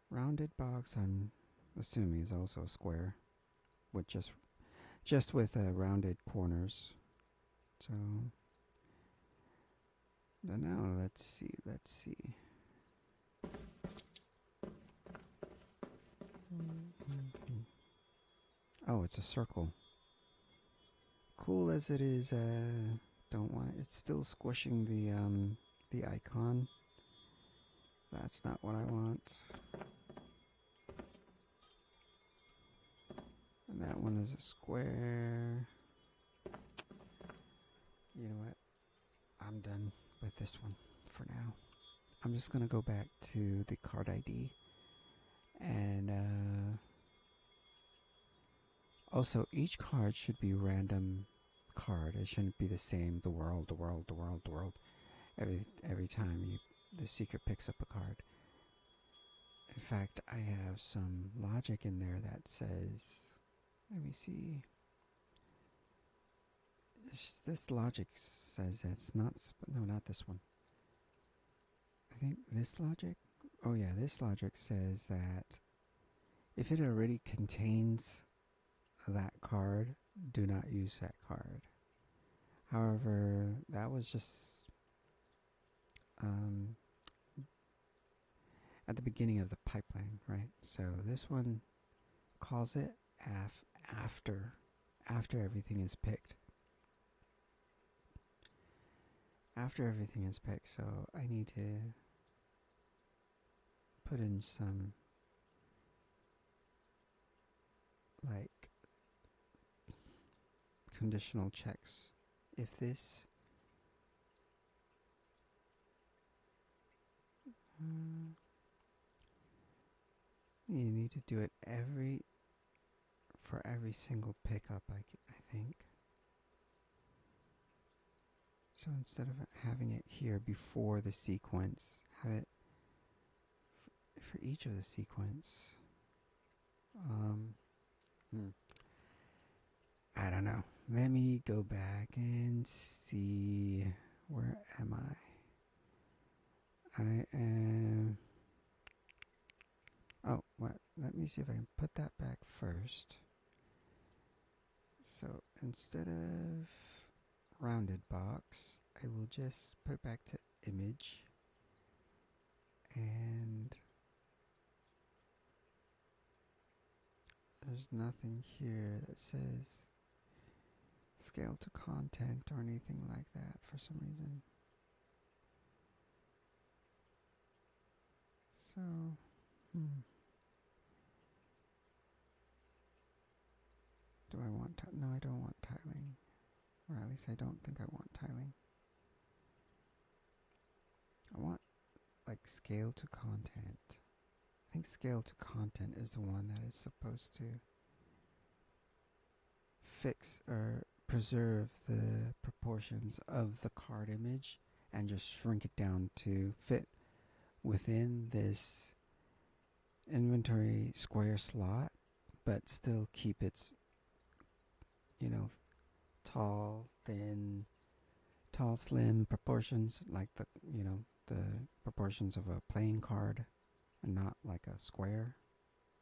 A: Rounded box, I'm assuming, is also a square, with just with rounded corners. So now let's see. Oh, it's a circle. Cool as it is, don't want it. It's still squishing the icon. That's not what I want. And that one is a square. You know what? I'm done with this one for now. I'm just gonna go back to the CardID, and also each card should be random card. It shouldn't be the same. The world. Every time the seeker picks up a card. In fact, I have some logic in there that says, let me see. This logic says it's not. No, not this one. I think this logic. Oh yeah, this logic says that if it already contains that card, do not use that card. However, that was just at the beginning of the pipeline, right? So this one calls it after everything is picked. After everything is picked, so I need to put in some like conditional checks. If this you need to do it for every single pickup, I think. So instead of having it here before the sequence, have it for each of the sequence. I don't know. Let me go back and see. Where am I? I am. Oh, what? Let me see if I can put that back first. So instead of rounded box, I will just put it back to image. And there's nothing here that says scale to content or anything like that for some reason. So, do I want no, I don't want tiling. Or at least I don't think I want tiling. I want like scale to content. I think scale to content is the one that is supposed to fix or preserve the proportions of the card image and just shrink it down to fit within this inventory square slot, but still keep its, tall, thin, tall, slim proportions, like the proportions of a playing card and not like a square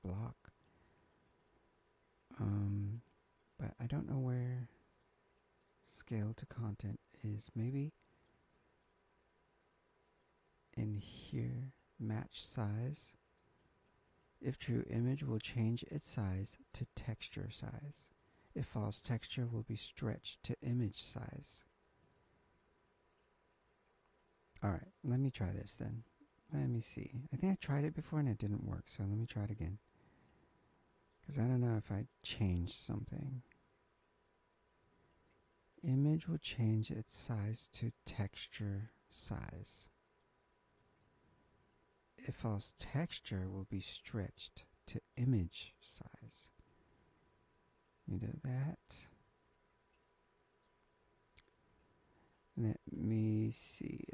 A: block. But I don't know where scale to content is. Maybe in here, match size. If true, image will change its size to texture size. If false, texture will be stretched to image size. Alright, let me try this then. Let me see. I think I tried it before and it didn't work, so let me try it again. Because I don't know if I changed something. Image will change its size to texture size. If false, texture will be stretched to image size. Let me do that. Let me see.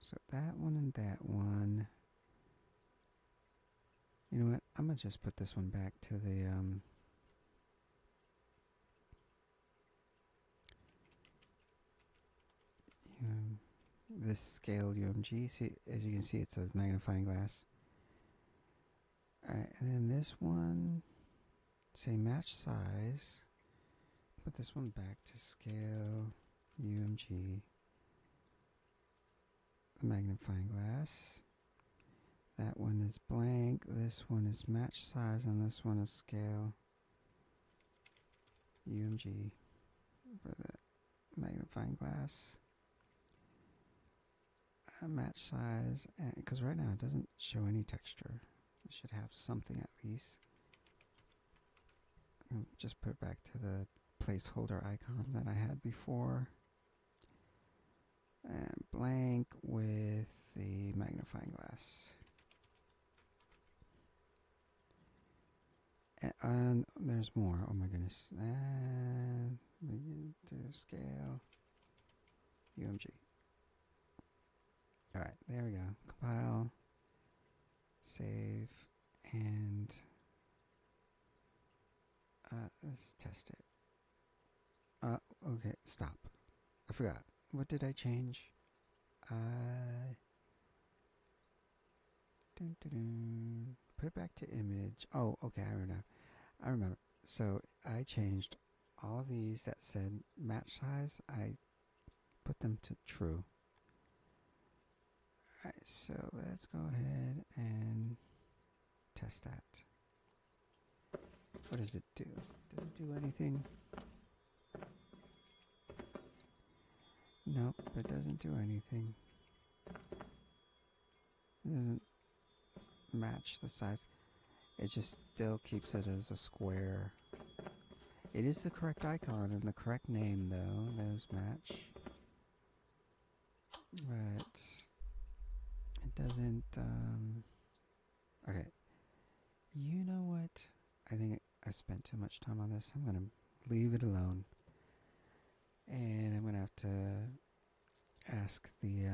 A: So that one and that one. You know what? I'm going to just put this one back to the this scale UMG. See, as you can see, it's a magnifying glass. Alright, and then this one, say match size. Put this one back to scale UMG. The magnifying glass. That one is blank. This one is match size, and this one is scale UMG for the magnifying glass. Match size, because right now it doesn't show any texture. It should have something at least. I'll just put it back to the placeholder icon that I had before. And blank with the magnifying glass. And there's more. Oh my goodness. And we do scale UMG. Alright, there we go. Compile, save, and let's test it. Okay, stop. I forgot. What did I change? Put it back to image. Oh, okay, I remember. So I changed all of these that said match size. I put them to true. Alright, so let's go ahead and test that. What does it do? Does it do anything? Nope, it doesn't do anything. It doesn't match the size. It just still keeps it as a square. It is the correct icon and the correct name though. Those match. But it doesn't, okay. You know what? I think I spent too much time on this. I'm going to leave it alone. And I'm going to have to ask the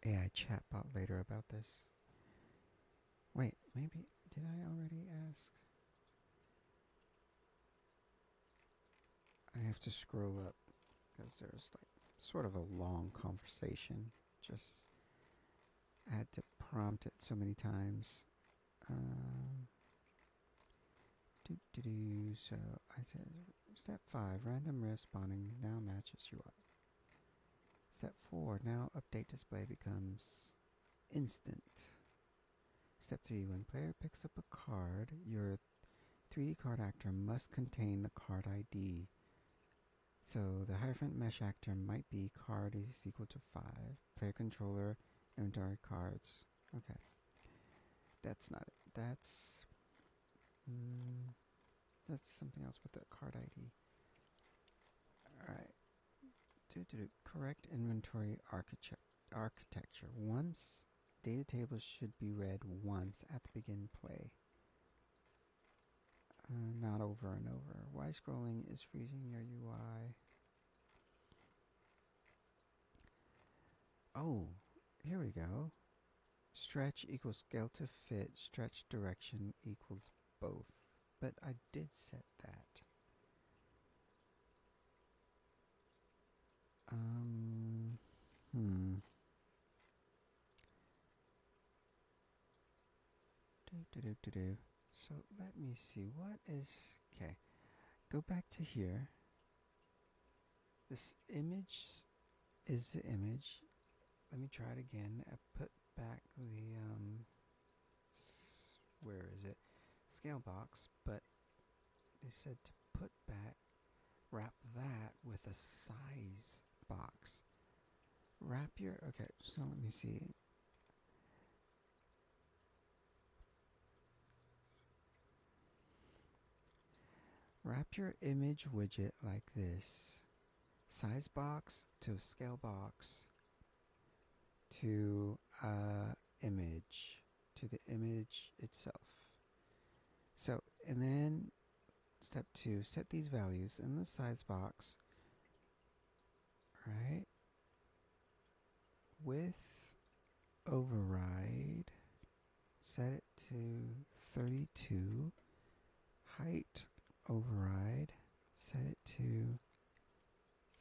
A: AI chatbot later about this. Wait, maybe, did I already ask? I have to scroll up because there's like sort of a long conversation. Just I had to prompt it so many times. So I said, step 5, random riff spawning now matches UI. Step 4, now update display becomes instant. Step 3, when player picks up a card, your 3D card actor must contain the card ID. So the Hierophant Mesh actor might be card is equal to 5, player controller, inventory cards. Okay. That's not it. That's something else with the card ID. Alright. correct inventory architecture. Once data tables should be read once at the begin play, not over and over. Why scrolling is freezing your UI? Oh, here we go. Stretch equals scale to fit. Stretch direction equals both. But I did set that. So let me see. What is... Okay. Go back to here. This image is the image. Let me try it again. I put back the... where is it? Scale box. But they said to put back... Wrap that with a size box. Wrap your... Okay, so let me see. Wrap your image widget like this. Size box to scale box to image, to the image itself. So, and then step 2, set these values in the size box, right? Width override, set it to 32. Height override, set it to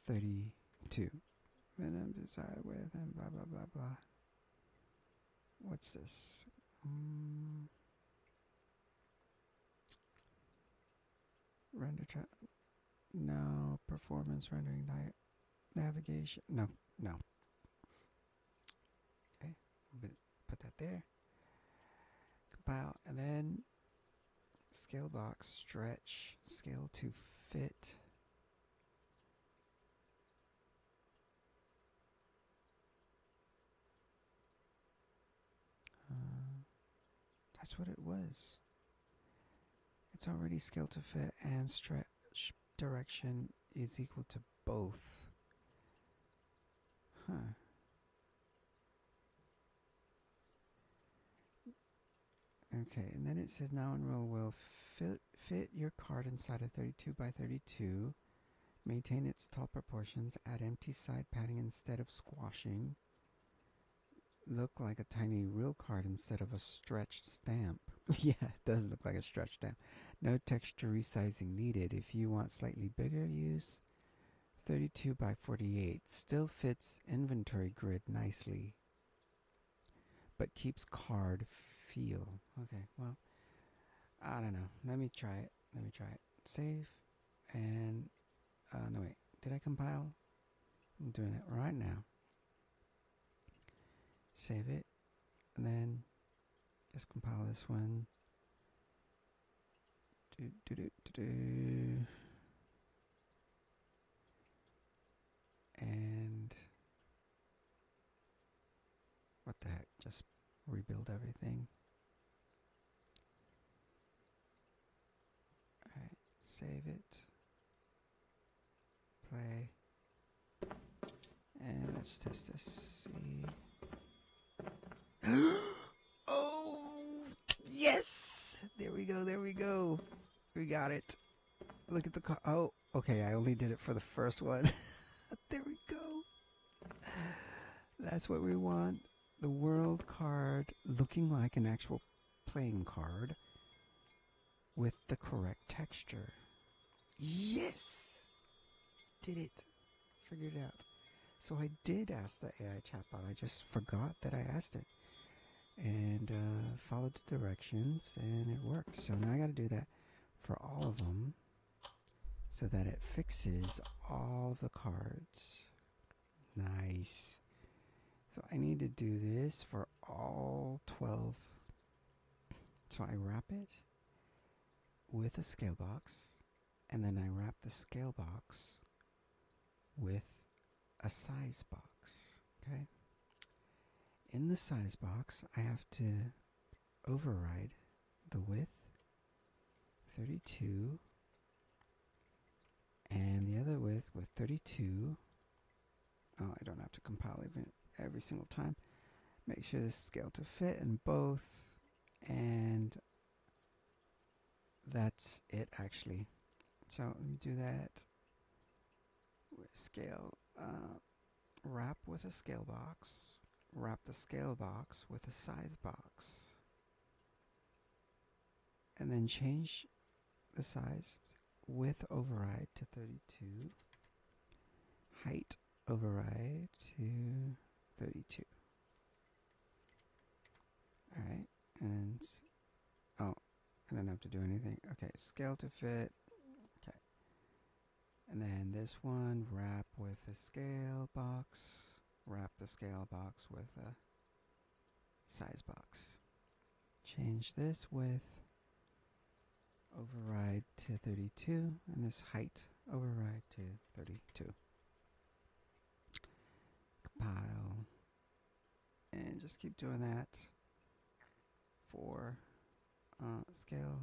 A: 32. Minimum desired width and blah blah blah blah. What's this? Render no. Performance rendering navigation. No. Okay, put that there. Compile, and then scale box, stretch, scale to fit. That's what it was. It's already scale to fit, and stretch direction is equal to both. Huh. Okay, and then it says now enroll will fit your card inside a 32 by 32. Maintain its tall proportions. Add empty side padding instead of squashing. Look like a tiny real card instead of a stretched stamp. Yeah, it does look like a stretched stamp. No texture resizing needed. If you want slightly bigger, use 32 by 48. Still fits inventory grid nicely, but keeps card feel. Okay, well, I don't know. Let me try it. Save. And, no wait. Did I compile? I'm doing it right now. Save it. And then just compile this one. And what the heck? Just rebuild everything. Alright, save it. Play. And let's test this. See. Oh, yes! There we go. We got it. Look at the car. Oh, okay, I only did it for the first one. There we go. That's what we want. The world card looking like an actual playing card with the correct texture. Yes! Did it. Figured it out. So I did ask the AI chatbot. I just forgot that I asked it. And followed the directions, and it worked. So now I got to do that for all of them so that it fixes all the cards. Nice. So I need to do this for all 12. So I wrap it with a scale box, and then I wrap the scale box with a size box. Okay? In the size box, I have to override the width, 32, and the other width with 32, Oh, I don't have to compile every single time. Make sure this scale to fit in both. And that's it, actually. So let me do that with scale. Wrap with a scale box. Wrap the scale box with a size box. And then change the size width override to 32. Height override to 32. Alright, and oh, I don't have to do anything. Okay, scale to fit. Okay. And then this one, wrap with a scale box. Wrap the scale box with a size box. Change this width override to 32, and this height override to 32. Compile. And just keep doing that for scale.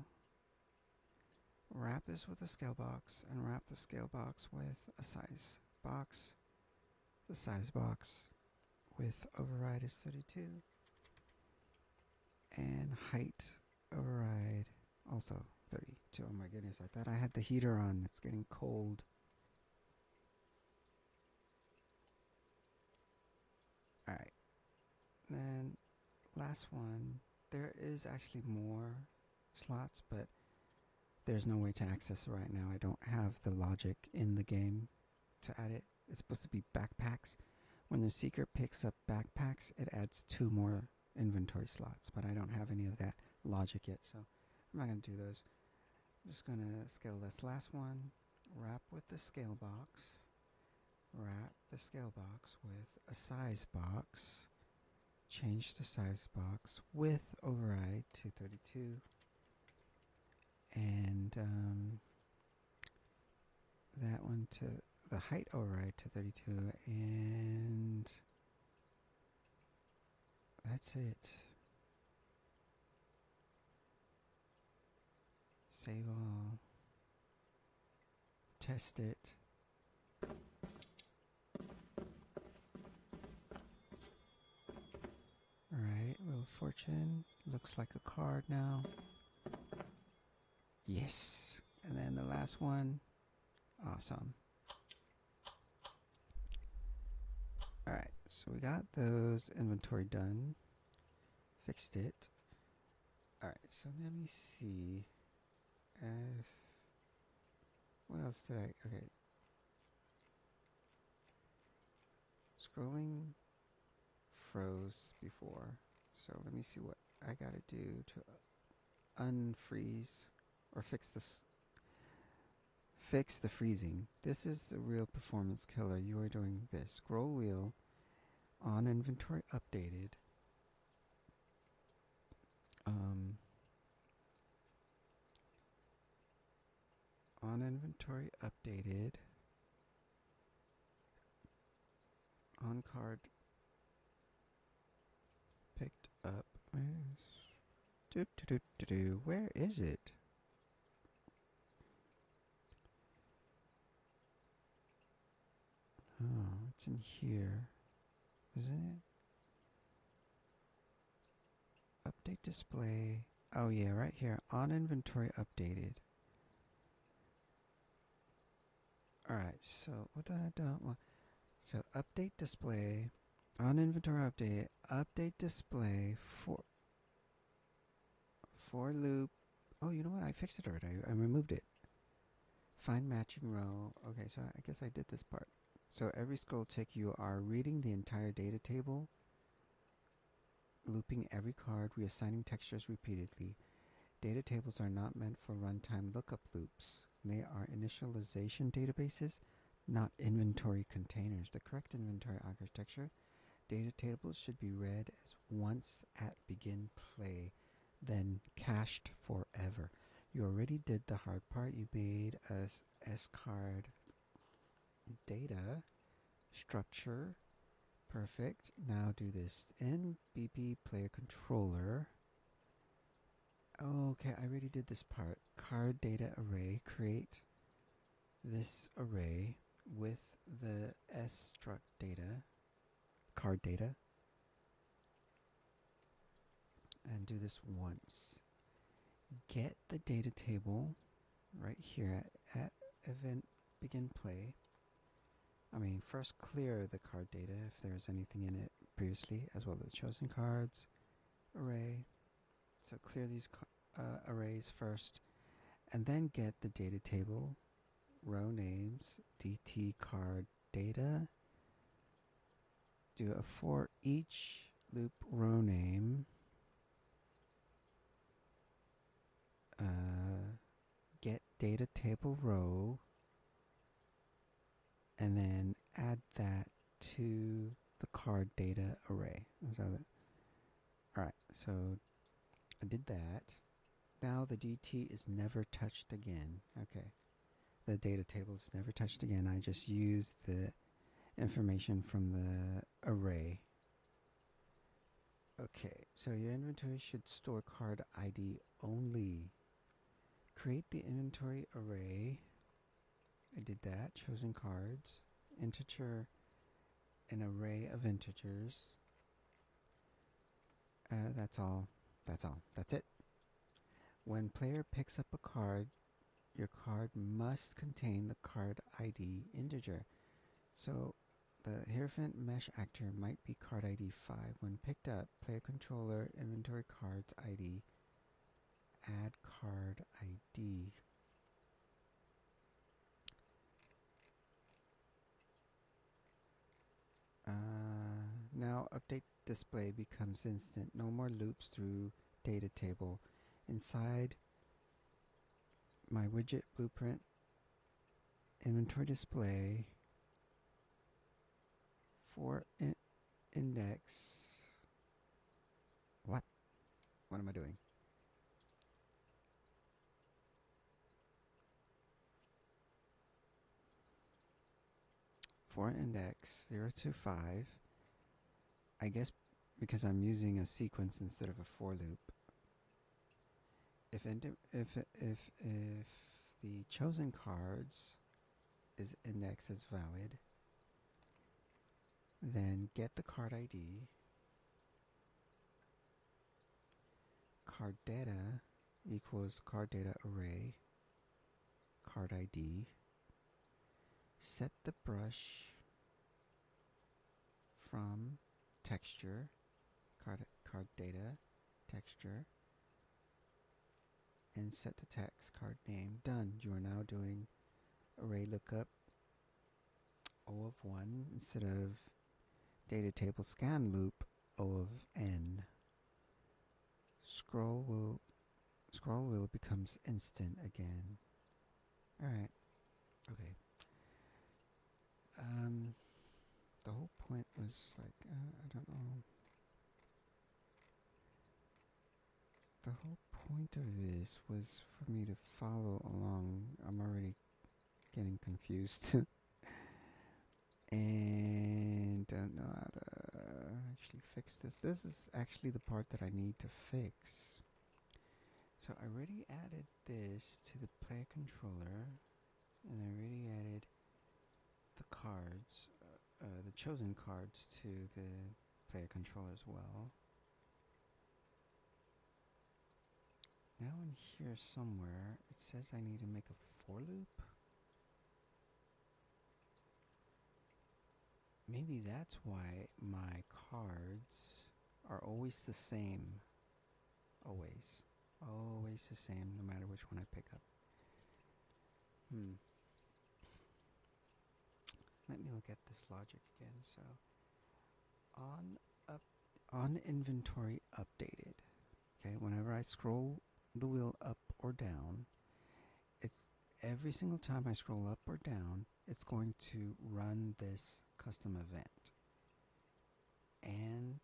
A: Wrap this with a scale box, and wrap the scale box with a size box. The size box with override is 32. And height override also 32. Oh my goodness, I thought I had the heater on. It's getting cold. Alright. Then last one. There is actually more slots, but there's no way to access it right now. I don't have the logic in the game to add it. It's supposed to be backpacks. When the seeker picks up backpacks, it adds 2 more inventory slots, but I don't have any of that logic yet, so I'm not going to do those. I'm just going to scale this last one. Wrap with the scale box. Wrap the scale box with a size box. Change the size box width override to 32. And that one to the height override to 32. And that's it. Save all. Test it. Alright, Wheel of Fortune. Looks like a card now. Yes. And then the last one. Awesome. Alright, so we got those inventory done. Fixed it. Alright, so let me see if... What else did I... Okay. Scrolling froze before. So let me see what I gotta do to unfreeze or fix this. Fix the freezing. This is the real performance killer. You are doing this. Scroll wheel on inventory updated. On inventory updated. On card picked up. Where is it? Oh, it's in here, isn't it? Update display. Oh yeah, right here. On inventory updated. Alright, so what did I do? So update display. On inventory update. Update display for loop. Oh, you know what? I fixed it already. I removed it. Find matching row. Okay, so I guess I did this part. So every scroll tick, you are reading the entire data table, looping every card, reassigning textures repeatedly. Data tables are not meant for runtime lookup loops. They are initialization databases, not inventory containers. The correct inventory architecture. Data tables should be read as once at begin play, then cached forever. You already did the hard part. You made a S-card data structure. Perfect. Now do this in BP player controller. Okay, I already did this part. Card data array. Create this array with the struct data, card data, and do this once. Get the data table right here at event begin play. I mean, first clear the card data if there's anything in it previously, as well as chosen cards array. So clear these arrays first, and then get the data table, row names, DT card data. Do a for each loop row name. Get data table row, and then add that to the card data array. Alright, so I did that. Now the DT is never touched again. Okay. The data table is never touched again. I just used the information from the array. Okay, so your inventory should store card ID only. Create the inventory array. I did that. Chosen cards. Integer. An array of integers. That's all. That's it. When player picks up a card, your card must contain the card ID integer. So the Hierophant Mesh Actor might be card ID 5. When picked up, player controller inventory cards ID. Add card ID. Now update display becomes instant. No more loops through data table. Inside my widget blueprint, inventory display for index. What am I doing? For index 0 to 5. I guess because I'm using a sequence instead of a for loop. If the chosen cards index is valid, then get the card ID. Card data equals card data array. Card ID. Set the brush from texture, card data, texture, and set the text card name. Done. You are now doing array lookup O of 1 instead of data table scan loop O of n. Scroll wheel becomes instant again. Alright. Okay. The whole point was like, I don't know. The whole point of this was for me to follow along. I'm already getting confused. And don't know how to actually fix this. This is actually the part that I need to fix. So I already added this to the player controller, and I already added the cards, the chosen cards to the player controller as well. Now in here somewhere, it says I need to make a for loop. Maybe that's why my cards are always the same. Always. Always the same, no matter which one I pick up. Let me look at this logic again. So, on inventory updated. Okay, whenever I scroll the wheel up or down, it's every single time I scroll up or down, it's going to run this custom event. And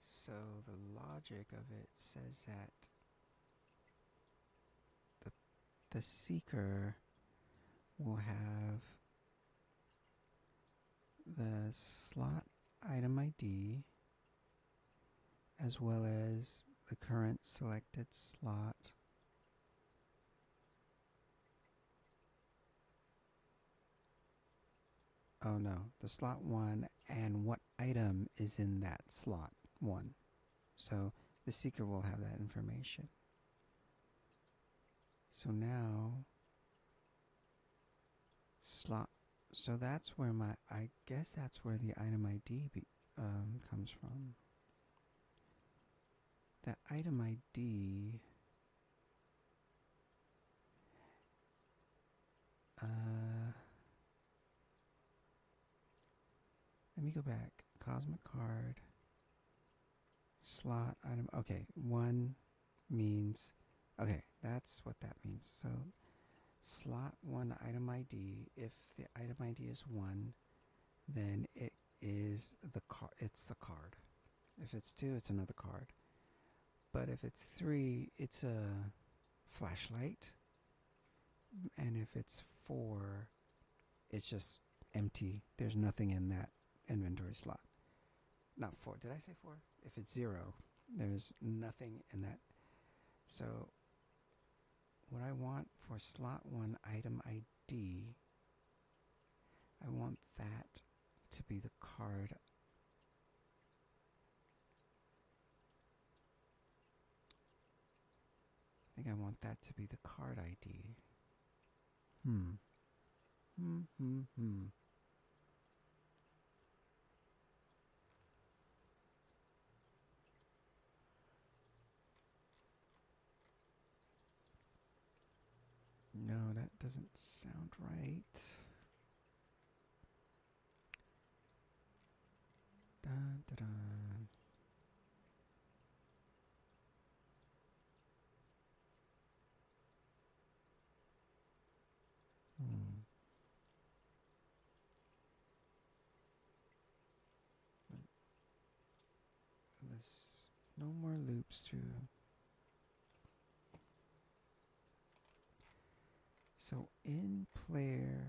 A: so the logic of it says that the seeker will have the slot item ID as well as the current selected slot. Oh no, the slot 1 and what item is in that slot 1. So the seeker will have that information. So now slot, so that's where I guess that's where the item ID comes from. That item ID, let me go back. Cosmic card, slot item. Okay, 1 means, okay, that's what that means. So slot 1 item ID, if the item ID is 1, then it is it's the card. If it's 2, it's another card. But if it's 3, it's a flashlight. And if it's 4, it's just empty. There's nothing in that inventory slot. Not 4. Did I say 4? If it's 0, there's nothing in that. So what I want for slot 1 item ID, I want that to be the card. I think I want that to be the card ID. No, that doesn't sound right. Dun, dun, dun. There's no more loops to. So in player,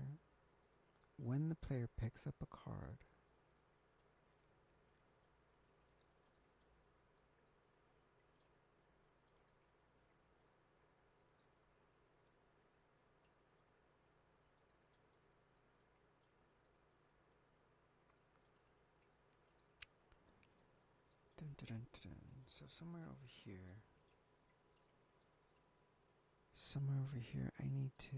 A: when the player picks up a card, so somewhere over here, I need to.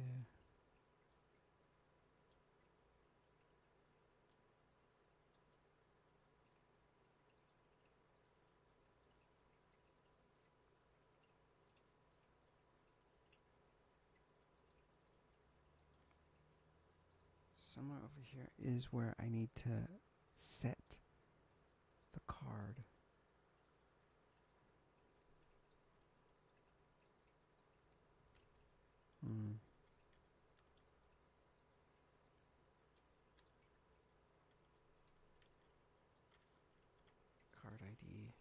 A: Somewhere over here is where I need to set the card. Card ID.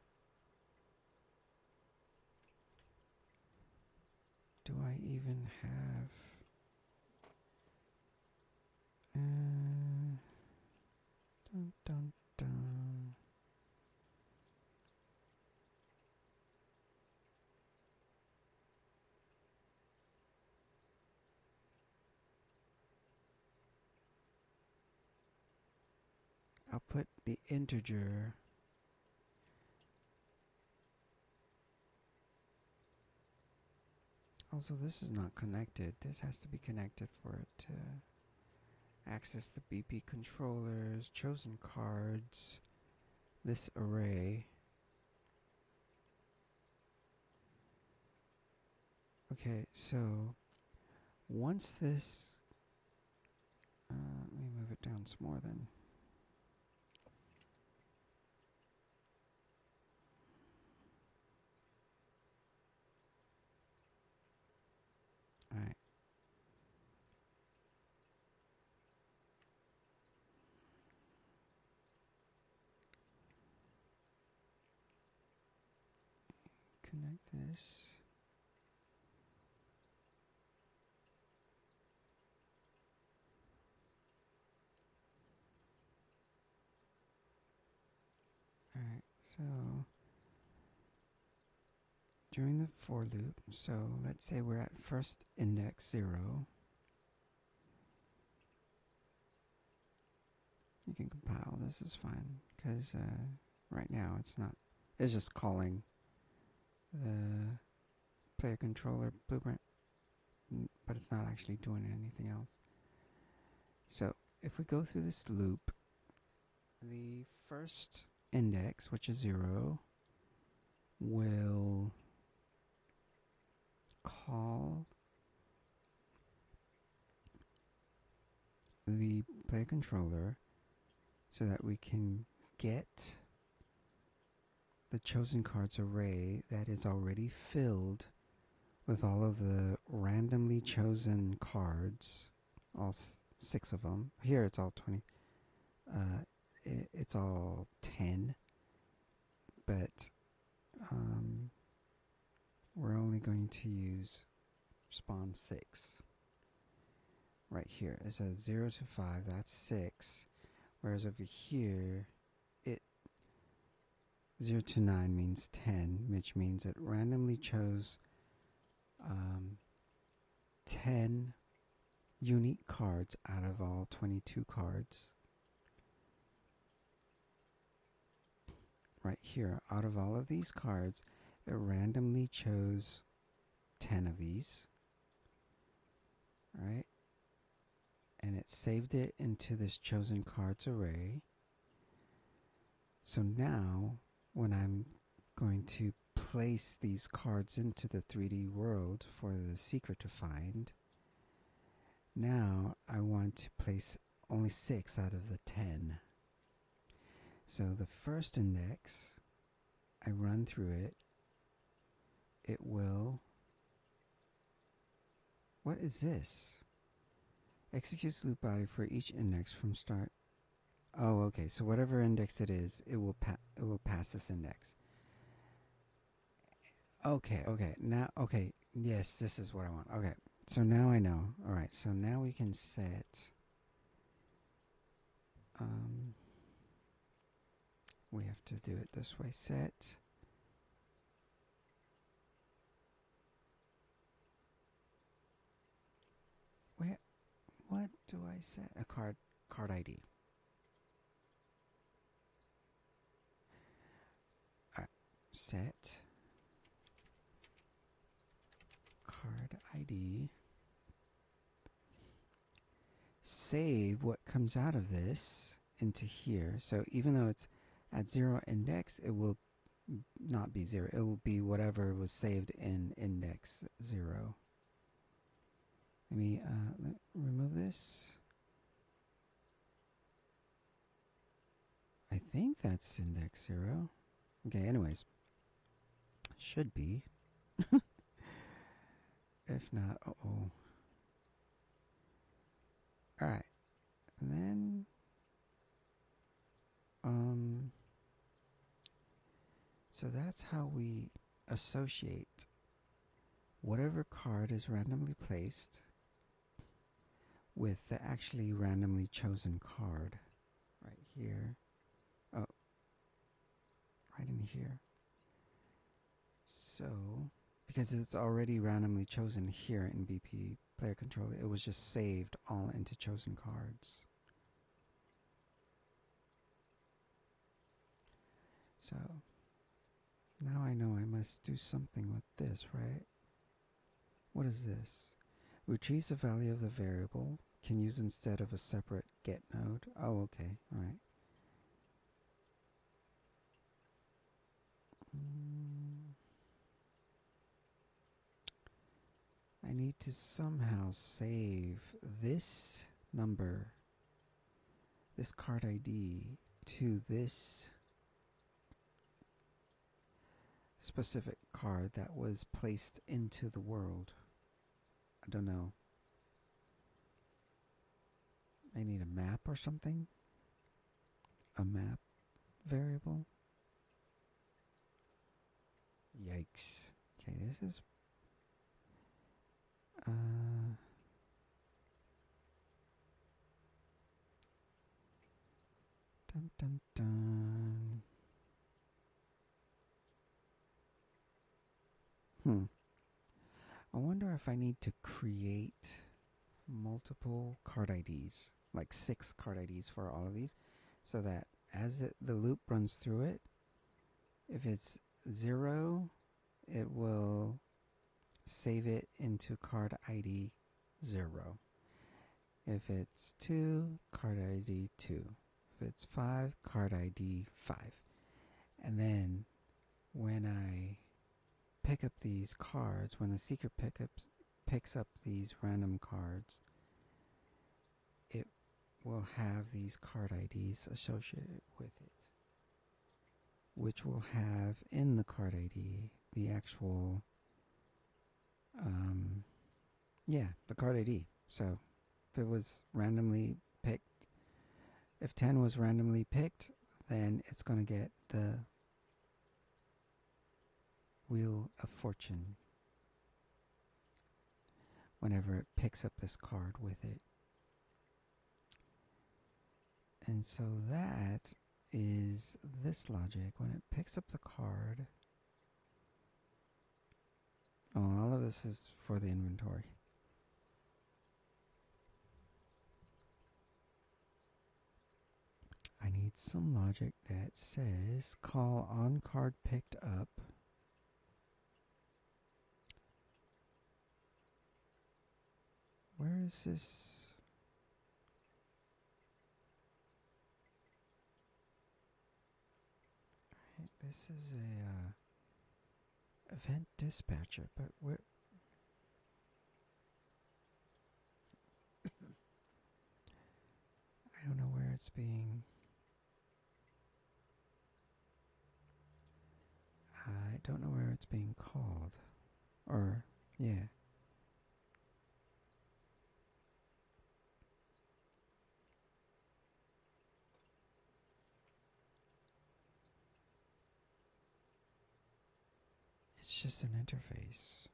A: Do I even have? Dun, dun, dun. I'll put the integer. Also, this is not connected. This has to be connected for it to access the BP controllers, chosen cards, this array. Okay, so once this, let me move it down some more then. All right. Connect this. So during the for loop, so let's say we're at first index 0. You can compile. This is fine because right now it's just calling the player controller blueprint, but it's not actually doing anything else. So if we go through this loop, the first index, which is 0, will call the player controller so that we can get the chosen cards array that is already filled with all of the randomly chosen cards, all 6 of them. Here it's all 20. It's all 10, but we're only going to use spawn 6. Right here it says 0 to 5, that's 6. Whereas over here, 0 to 9 means 10, which means it randomly chose 10 unique cards out of all 22 cards. Right here, out of all of these cards, it randomly chose 10 of these. Right? And it saved it into this chosen cards array. So now, when I'm going to place these cards into the 3D world for the seeker to find, now I want to place only 6 out of the 10. So the first index, I run through it, it will... What is this? Executes loop body for each index from start. Oh, okay. So whatever index it is, it will pass this index. Okay. Now, okay. Yes, this is what I want. Okay. So now I know. All right. So now we can set. We have to do it this way. Set. Wait. What do I set? A card ID. All right. Set card ID. Save what comes out of this into here. So even though it's at 0 index, it will not be 0. It will be whatever was saved in index 0. Let me remove this. I think that's index 0. Okay, anyways. Should be. If not, uh-oh. Alright. And then... So that's how we associate whatever card is randomly placed with the actually randomly chosen card. Right here. Oh. Right in here. So, because it's already randomly chosen here in BP Player Controller, it was just saved all into chosen cards. So, now I know I must do something with this, right? What is this? Retrieves the value of the variable, can use instead of a separate get node. Oh, okay, alright. I need to somehow save this number, this card ID, to this specific card that was placed into the world. I don't know. I need a map or something? A map variable? Yikes. Okay, this is... dun dun dun. Hmm. I wonder if I need to create multiple card IDs, like 6 card IDs for all of these, so that as the loop runs through it, if it's 0, it will save it into card ID 0. If it's 2, card ID 2. If it's 5, card ID 5. And then when I pick up these cards, when the seeker picks up these random cards, it will have these card IDs associated with it, which will have in the card ID the actual, the card ID. So if it was randomly picked, if 10 was randomly picked, then it's going to get the Wheel of Fortune whenever it picks up this card with it. And so that is this logic. When it picks up the card, all of this is for the inventory. I need some logic that says call on card picked up Where is this? Right, this is a event dispatcher, but where? I don't know where it's being. I don't know where it's being called. Or, yeah. It's just an interface.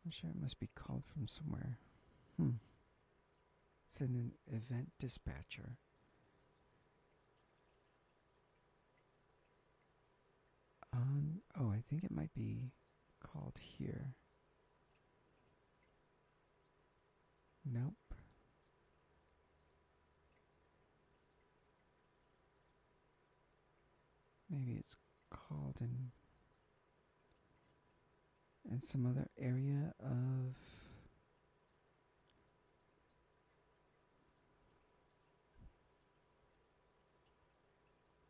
A: I'm sure it must be called from somewhere. It's an event dispatcher. Oh, I think it might be called here. Nope. Maybe it's called in some other area of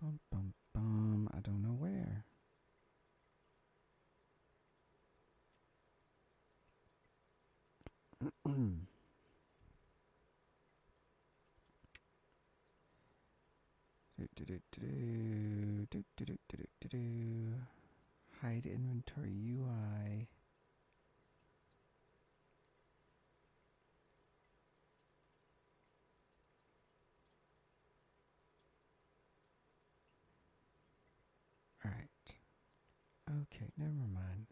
A: I don't know where. Hide inventory UI. Alright. Okay, never mind.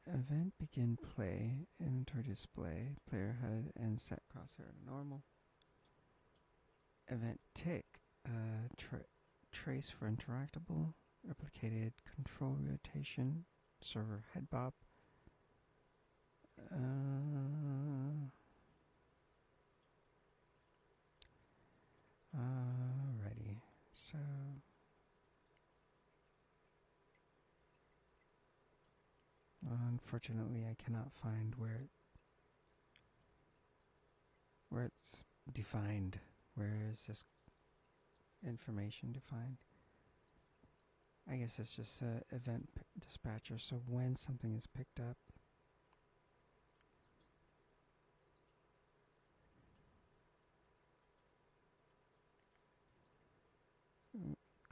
A: Event begin play, inventory display, player HUD and set crosshair to normal. Event tick, trace for interactable, replicated control rotation, server head bop. Alrighty, so unfortunately I cannot find where it's defined. Where is this information defined? I guess it's just an event dispatcher, so when something is picked up,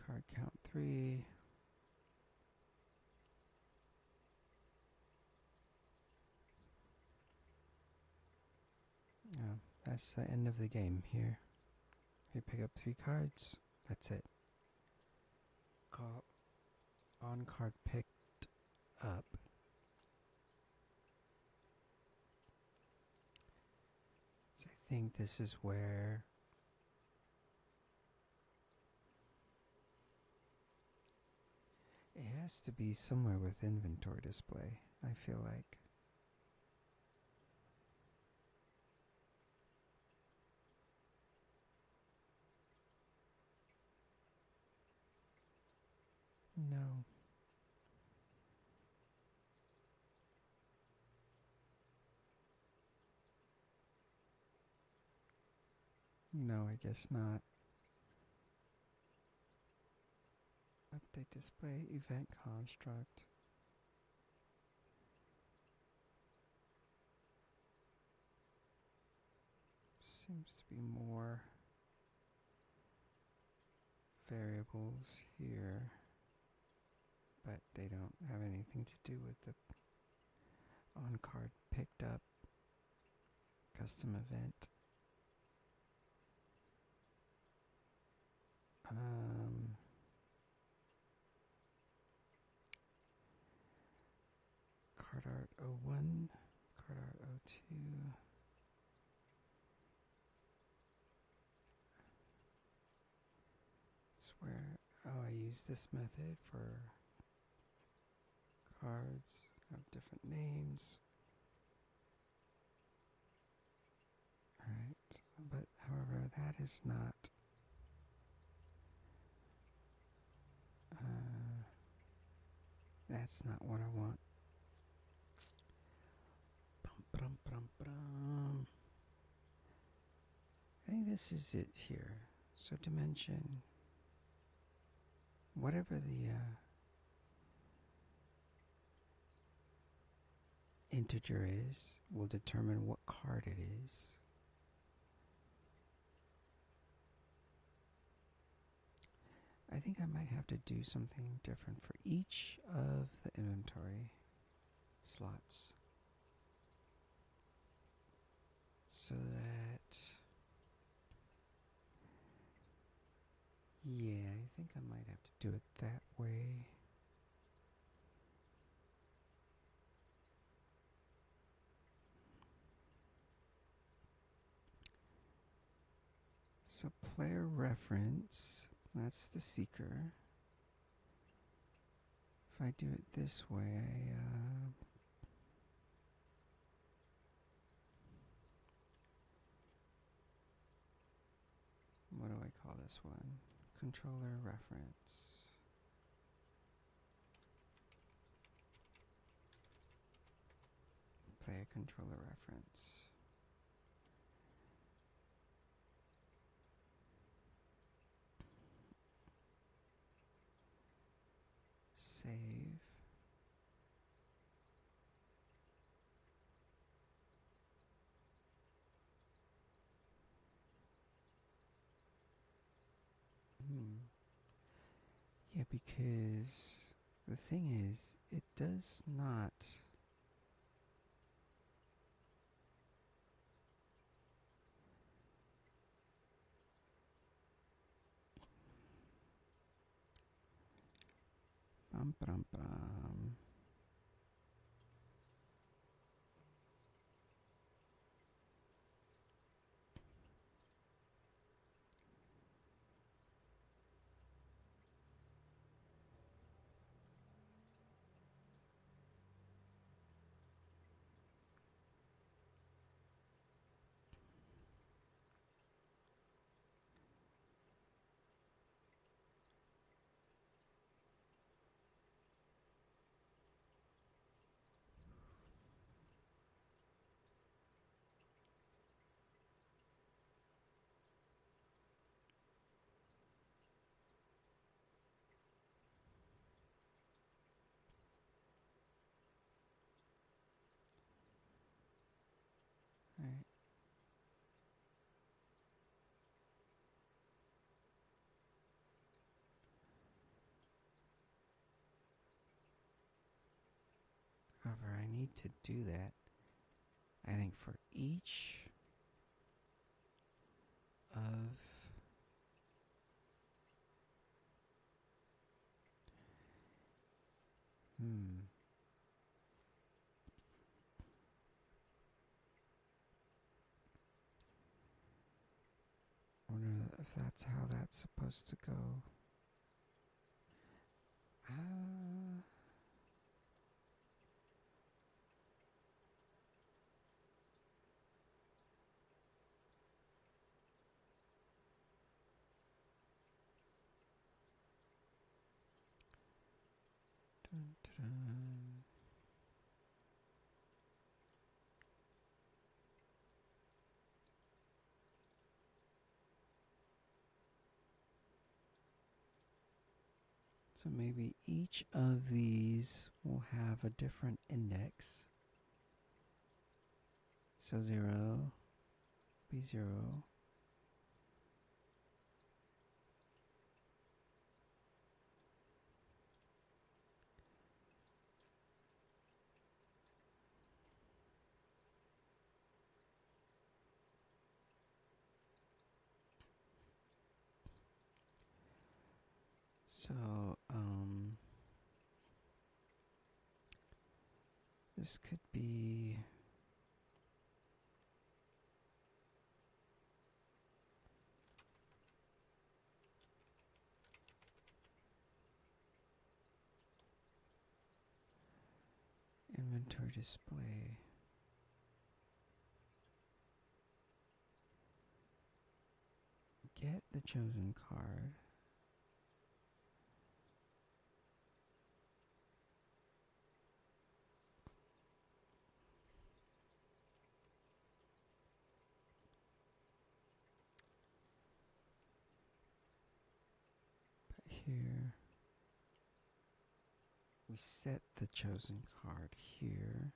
A: card count 3. Oh, that's the end of the game here. You pick up 3 cards, that's it. Call on card picked up. think this is where it has to be somewhere with inventory display, I feel like. No. No, I guess not. Update display, event construct. Seems to be more variables here, but they don't have anything to do with the on card picked up custom event. Card art 01, card art 02. It's where, oh, I use this method for cards, have different names. Alright, but however, that is not that's not what I want. I think this is it here. So dimension, whatever the integer is, will determine what card it is. I think I might have to do something different for each of the inventory slots, so that, yeah, I think I might have to do it that way. So player reference, that's the seeker. If I do it this way, what do I call this one? Controller reference. Player controller reference. Save. Yeah, because the thing is, it does not bum, bum, bum. Right. However, I need to do that, I think, for each of if that's how that's supposed to go. Dun, dun, dun. So maybe each of these will have a different index. So 0, be 0. So, this could be inventory display. Get the chosen card. But here, we set the chosen card here.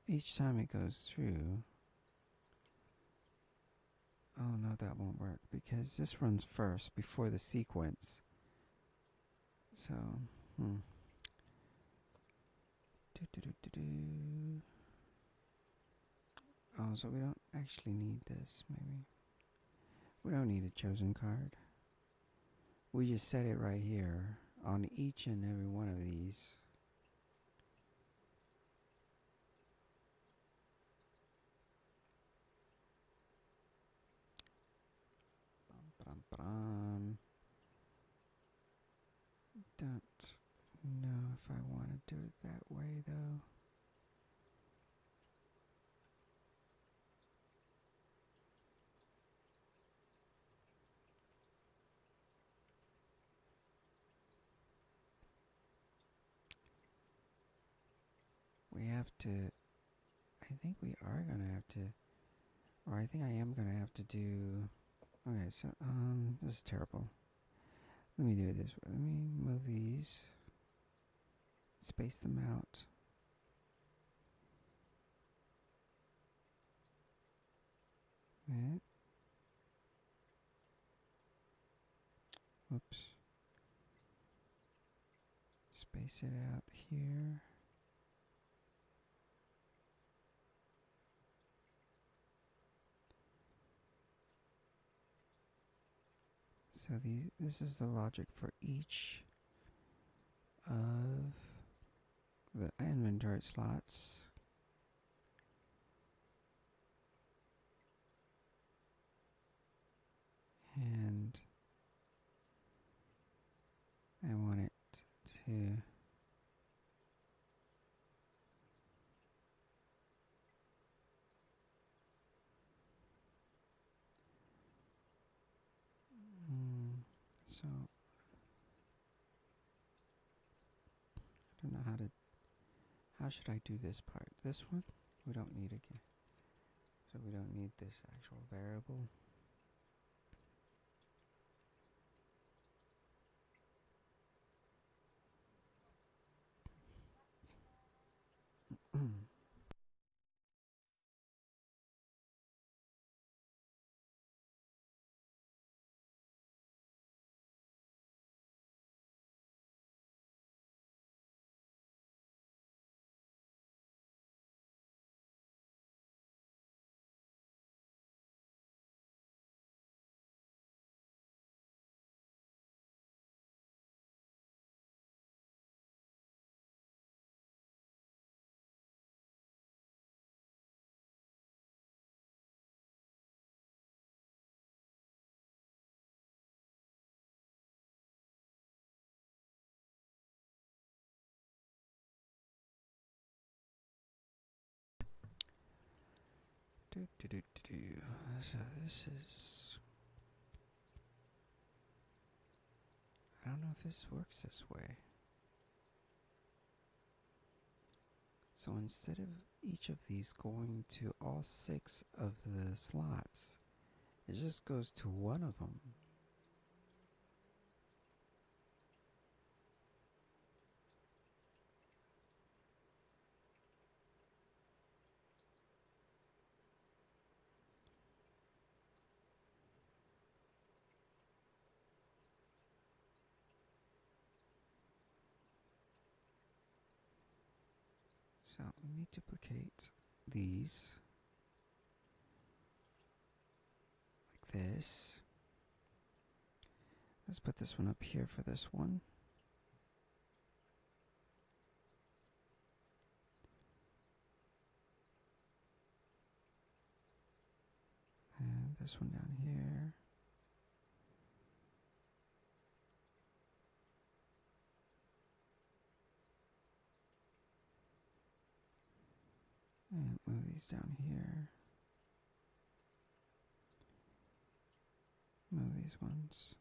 A: Each time it goes through. Oh no, that won't work because this runs first before the sequence. So, Oh, so we don't actually need this, maybe. We don't need a chosen card. We just set it right here on each and every one of these. Don't know if I want to do it that way, though. We have to, I think we are going to have to, or I think I am going to have to do, okay, so, this is terrible. Let me do it this way. Let me move these, space them out. Whoops. Space it out here. So this is the logic for each of the inventory slots. And I want it to so I don't know how should I do this part? This one? We don't need again. So we don't need this actual variable. So this is... I don't know if this works this way. So instead of each of these going to all 6 of the slots, it just goes to one of them. So let me duplicate these like this. Let's put this one up here for this one. And this one down here. And move these down here. Move these ones.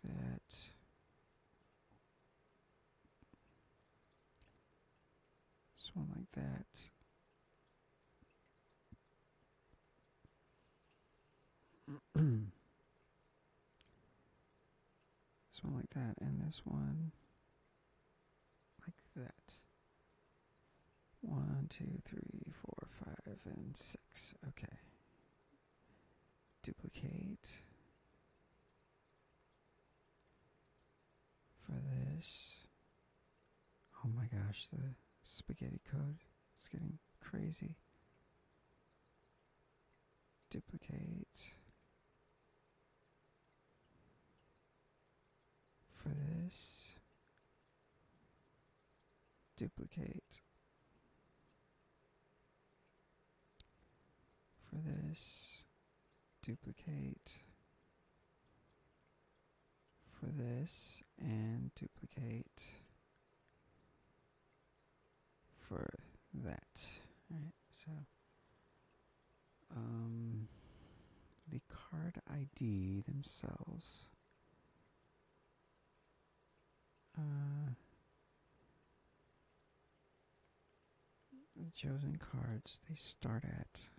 A: That. This one like that. This one like that, and this one like that. 1, 2, 3, 4, 5, and 6. Okay. Duplicate for this. Oh my gosh, the spaghetti code is getting crazy. Duplicate for this. Duplicate for this. Duplicate for this, and duplicate for that. Alright, so the card ID themselves, the chosen cards, they start at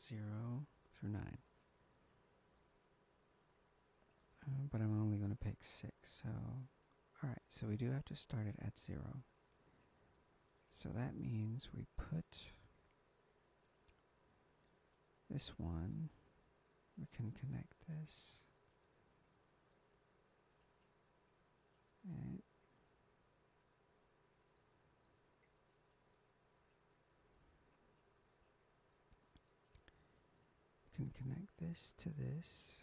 A: 0 through 9. But I'm only going to pick 6, so... Alright, so we do have to start it at 0. So that means we put this one, we can connect this, and we can connect this to this.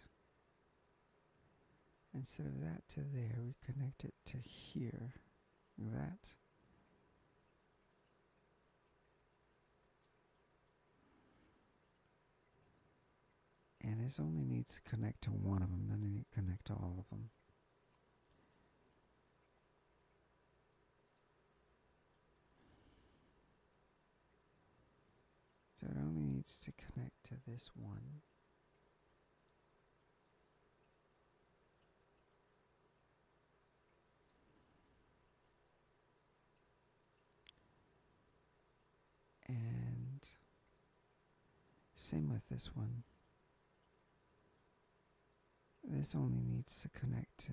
A: Instead of that to there, we connect it to here. That. And this only needs to connect to one of them, then I need to connect to all of them. So it only needs to connect to this one. And same with this one. This only needs to connect to,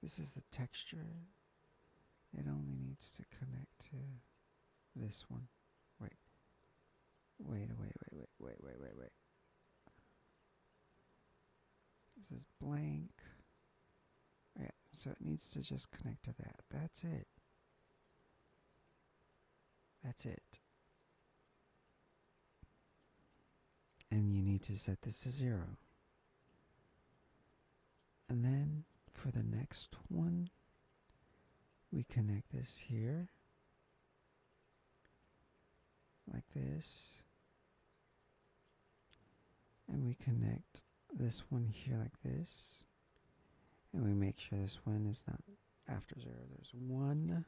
A: this is the texture. It only needs to connect to this one. Wait. This is blank. Yeah, so it needs to just connect to that. That's it. That's it. And you need to set this to 0. And then for the next one, We connect this here, like this. And we connect this one here like this. And we make sure this one is not after 0. There's 1.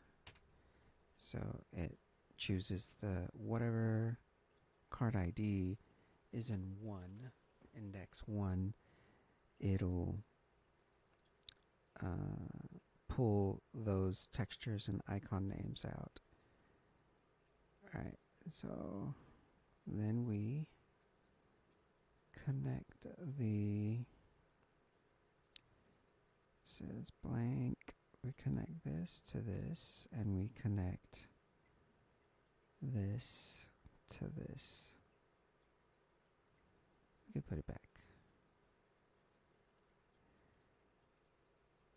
A: So it chooses the whatever card ID is in 1, index 1. It'll pull those textures and icon names out. Alright, so then we connect the, says blank, we connect this to this, and we connect this to this. We can put it back.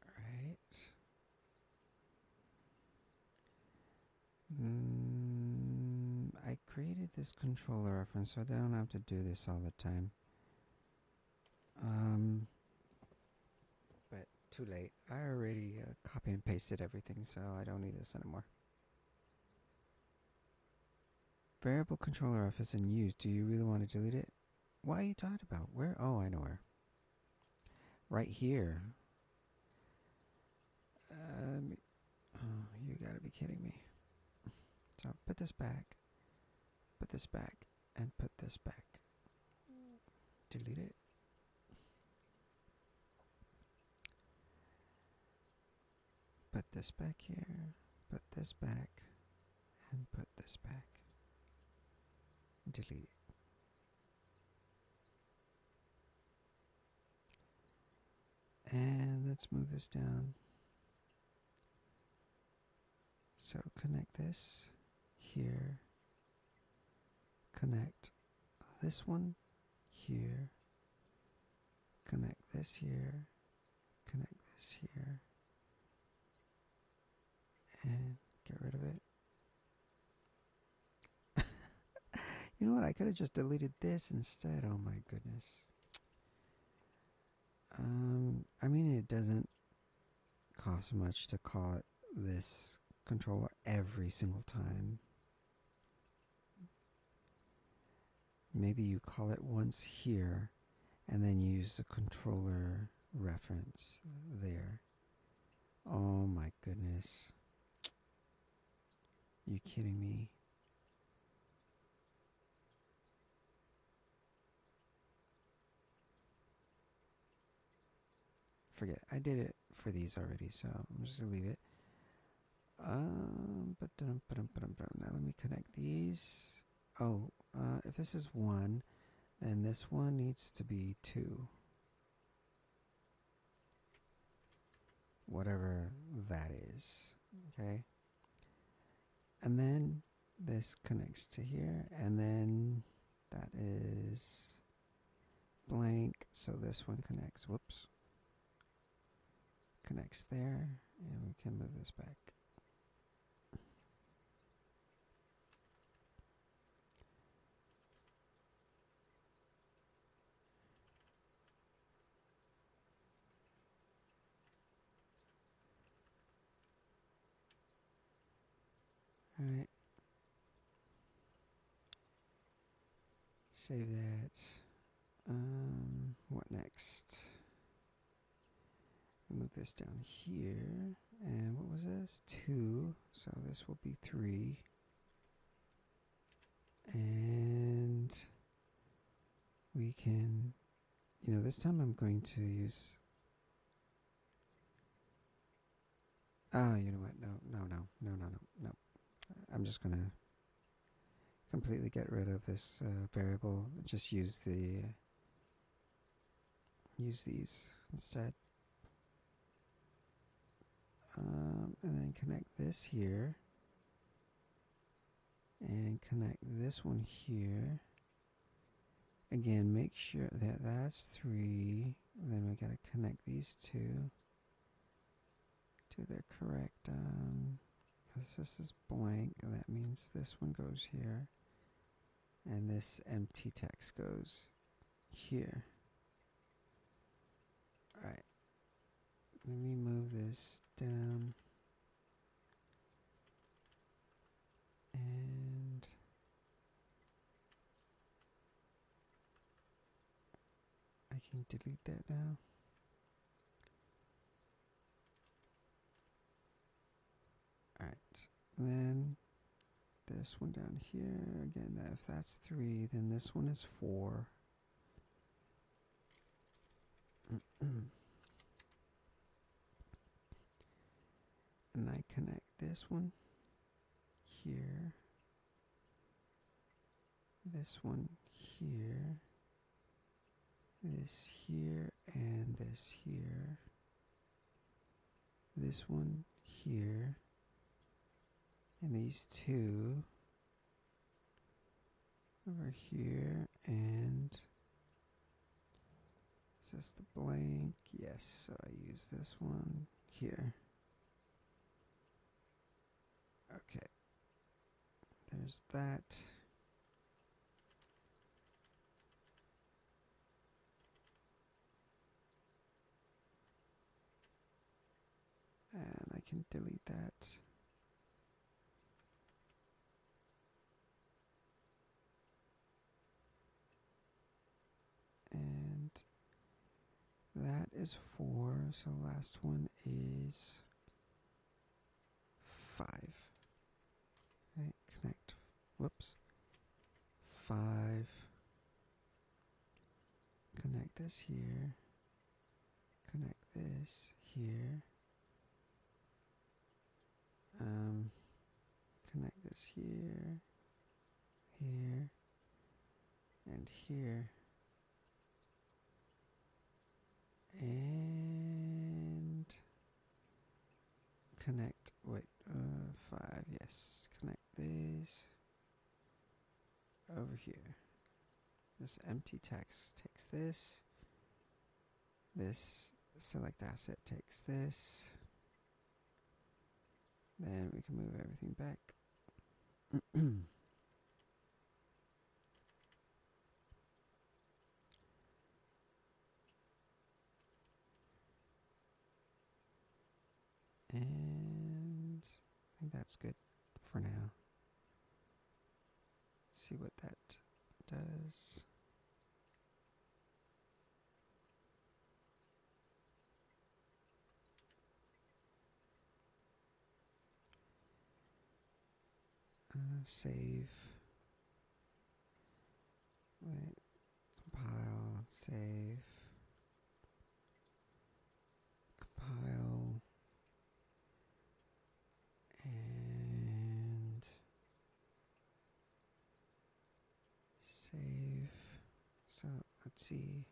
A: Alright. I created this controller reference so I don't have to do this all the time. But too late. I already copy and pasted everything, so I don't need this anymore. Variable controller ref is in use. Do you really want to delete it? What are you talking about? Where? Oh, I know where. Right here. Oh, you gotta be kidding me. So put this back, and put this back. Delete it. Put this back here, put this back, and put this back. Delete it. And let's move this down. So connect this here, connect this one here, connect this here, connect this here, and get rid of it. You know what? I could have just deleted this instead. Oh my goodness. I mean, it doesn't cost much to call it this controller every single time. Maybe you call it once here and then use the controller reference there. Oh my goodness. You kidding me? Forget it. I did it for these already, so I'm just gonna leave it. Now let me connect these. Oh, if this is 1, then this one needs to be 2. Whatever that is. Okay? And then this connects to here, and then that is blank, so this one connects. Whoops. Connects there, and we can move this back. Alright. Save that. What next? Move this down here. And what was this? 2. So this will be 3. And we can, this time I'm going to use, you know what? No. I'm just going to completely get rid of this variable. Just use these instead. And then connect this here. And connect this one here. Again, make sure that that's 3. Then we got to connect these two to their correct. This is blank. That means this one goes here. And this empty text goes here. Alright. Let me move this down. And I can delete that now. Alright, then this one down here, again, if that's 3, then this one is 4. And I connect this one here, this one here, this here, and this here, this one here, and these two over here, and is this the blank? Yes, so I use this one here. Okay, there's that. And I can delete that. And that is 4, so last one is 5. Right, connect, whoops, 5, connect this here, connect this here, connect this here, here, and here, and connect, wait, 5, yes, connect this over here. This empty text takes this, this select asset takes this, then we can move everything back. And I think that's good for now. Let's see what that does. Save. Wait. Compile. Save. Compile. And save. So let's see.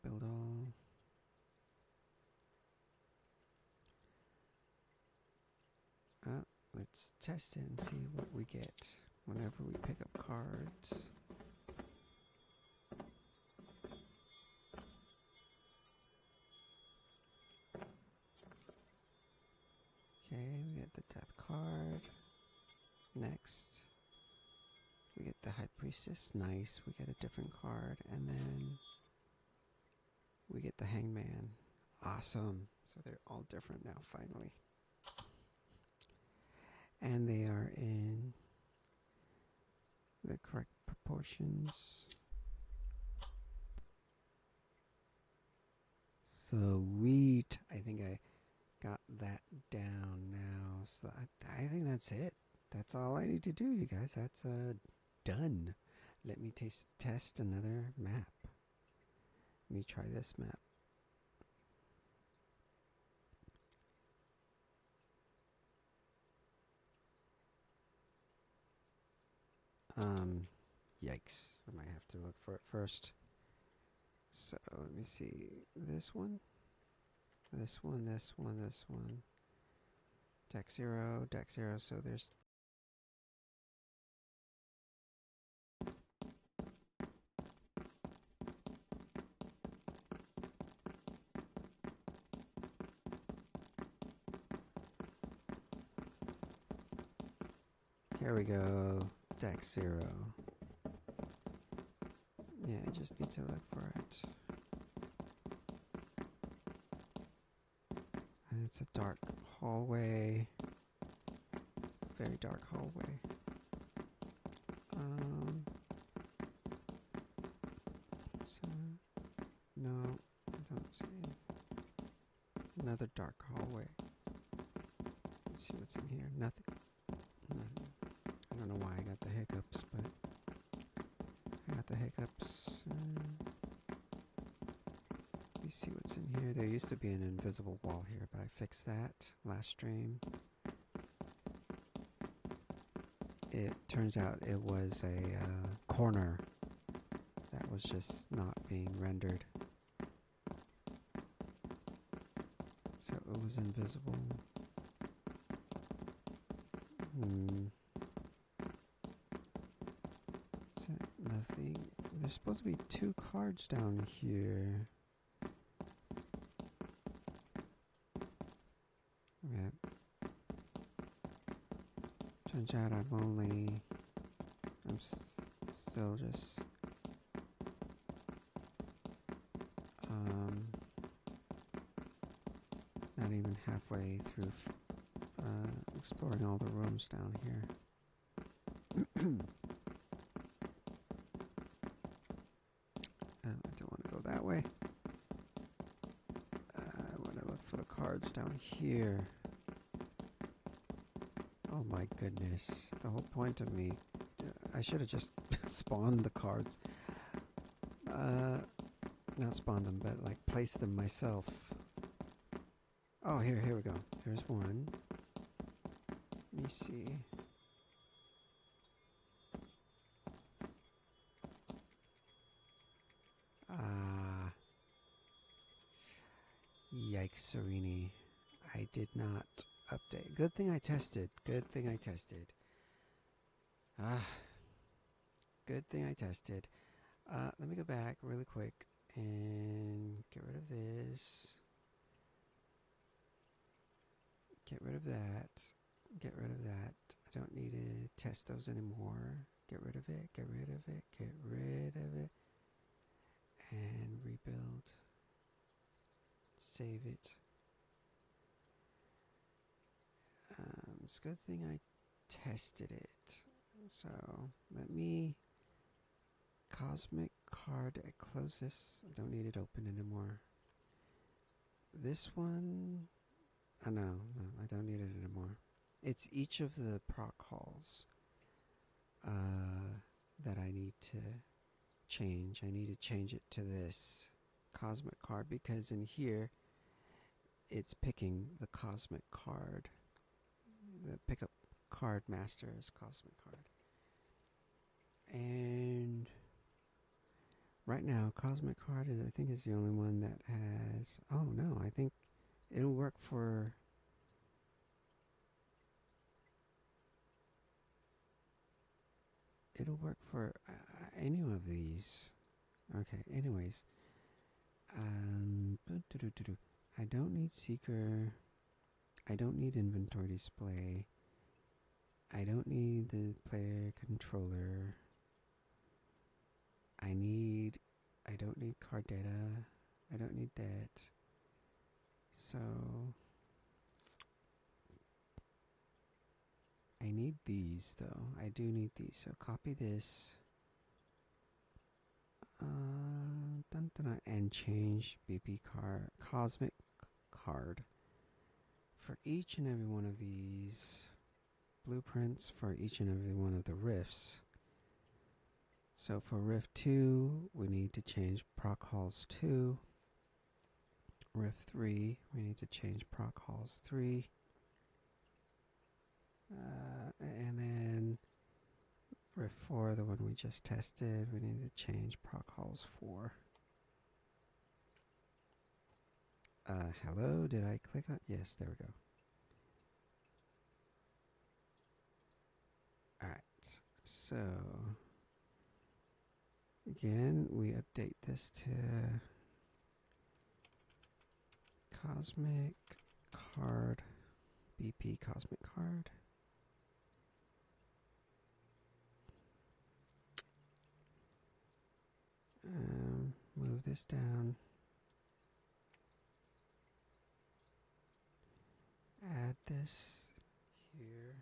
A: Build all. Let's test it and see what we get whenever we pick up cards. Okay, we get the death card. Next, we get the High Priestess. Nice, we get a different card. And then we get the Hangman. Awesome. So they're all different now, finally. And they are in the correct proportions. Sweet. I think I got that down now. So I think that's it. That's all I need to do, you guys. That's done. Let me test another map. Let me try this map. Yikes. I might have to look for it first. So let me see. This one. This one, this one, this one. Deck 0, deck 0. So there's... Here we go. Deck 0. Yeah, I just need to look for it. And it's a dark hallway. very dark hallway. So, no, I don't see another dark hallway. Let's see what's in here. Nothing. Nothing. I don't know why I got the hiccups, but I got the hiccups. Let me see what's in here. There used to be an invisible wall here, but I fixed that last stream. It turns out it was a corner that was just not being rendered. So it was invisible. Is that nothing? There's supposed to be 2 cards down here. Yeah. Turns out I'm still just not even halfway through exploring all the rooms down here. I don't want to go that way. I want to look for the cards down here. Oh my goodness. The whole point of me, I should have just spawned the cards. Not spawned them, but like placed them myself. Oh, here we go. Here's one. Let me see. Yikes, Serini. I did not update. Good thing I tested. Good thing I tested. Good thing I tested. Let me go back really quick and get rid of this. Get rid of that. Get rid of that. I don't need to test those anymore. Get rid of it. Get rid of it. Get rid of it. And rebuild. Save it. It's a good thing I tested it. So let me Cosmic Card. I close this. I don't need it open anymore. This one. Oh, no, I don't need it anymore. It's each of the proc calls that I need to change. I need to change it to this Cosmic Card because in here it's picking the Cosmic Card. The pickup card master is Cosmic Card. And right now, Cosmic Card I think is the only one that has. Oh no, I think it'll work for. It'll work for any of these. Okay. Anyways, I don't need Seeker. I don't need Inventory Display. I don't need the player controller. I don't need card data. I don't need that. So I need these though. I do need these. So copy this. And change BP card, Cosmic Card for each and every one of these blueprints for each and every one of the rifts. So for Rift 2, we need to change proc halls 2. Rift 3, we need to change proc halls 3. And then Rift 4, the one we just tested, we need to change proc halls 4. Hello, did I click on? Yes, there we go. Alright, so again, we update this to Cosmic Card, BP Cosmic Card. Move this down. Add this here.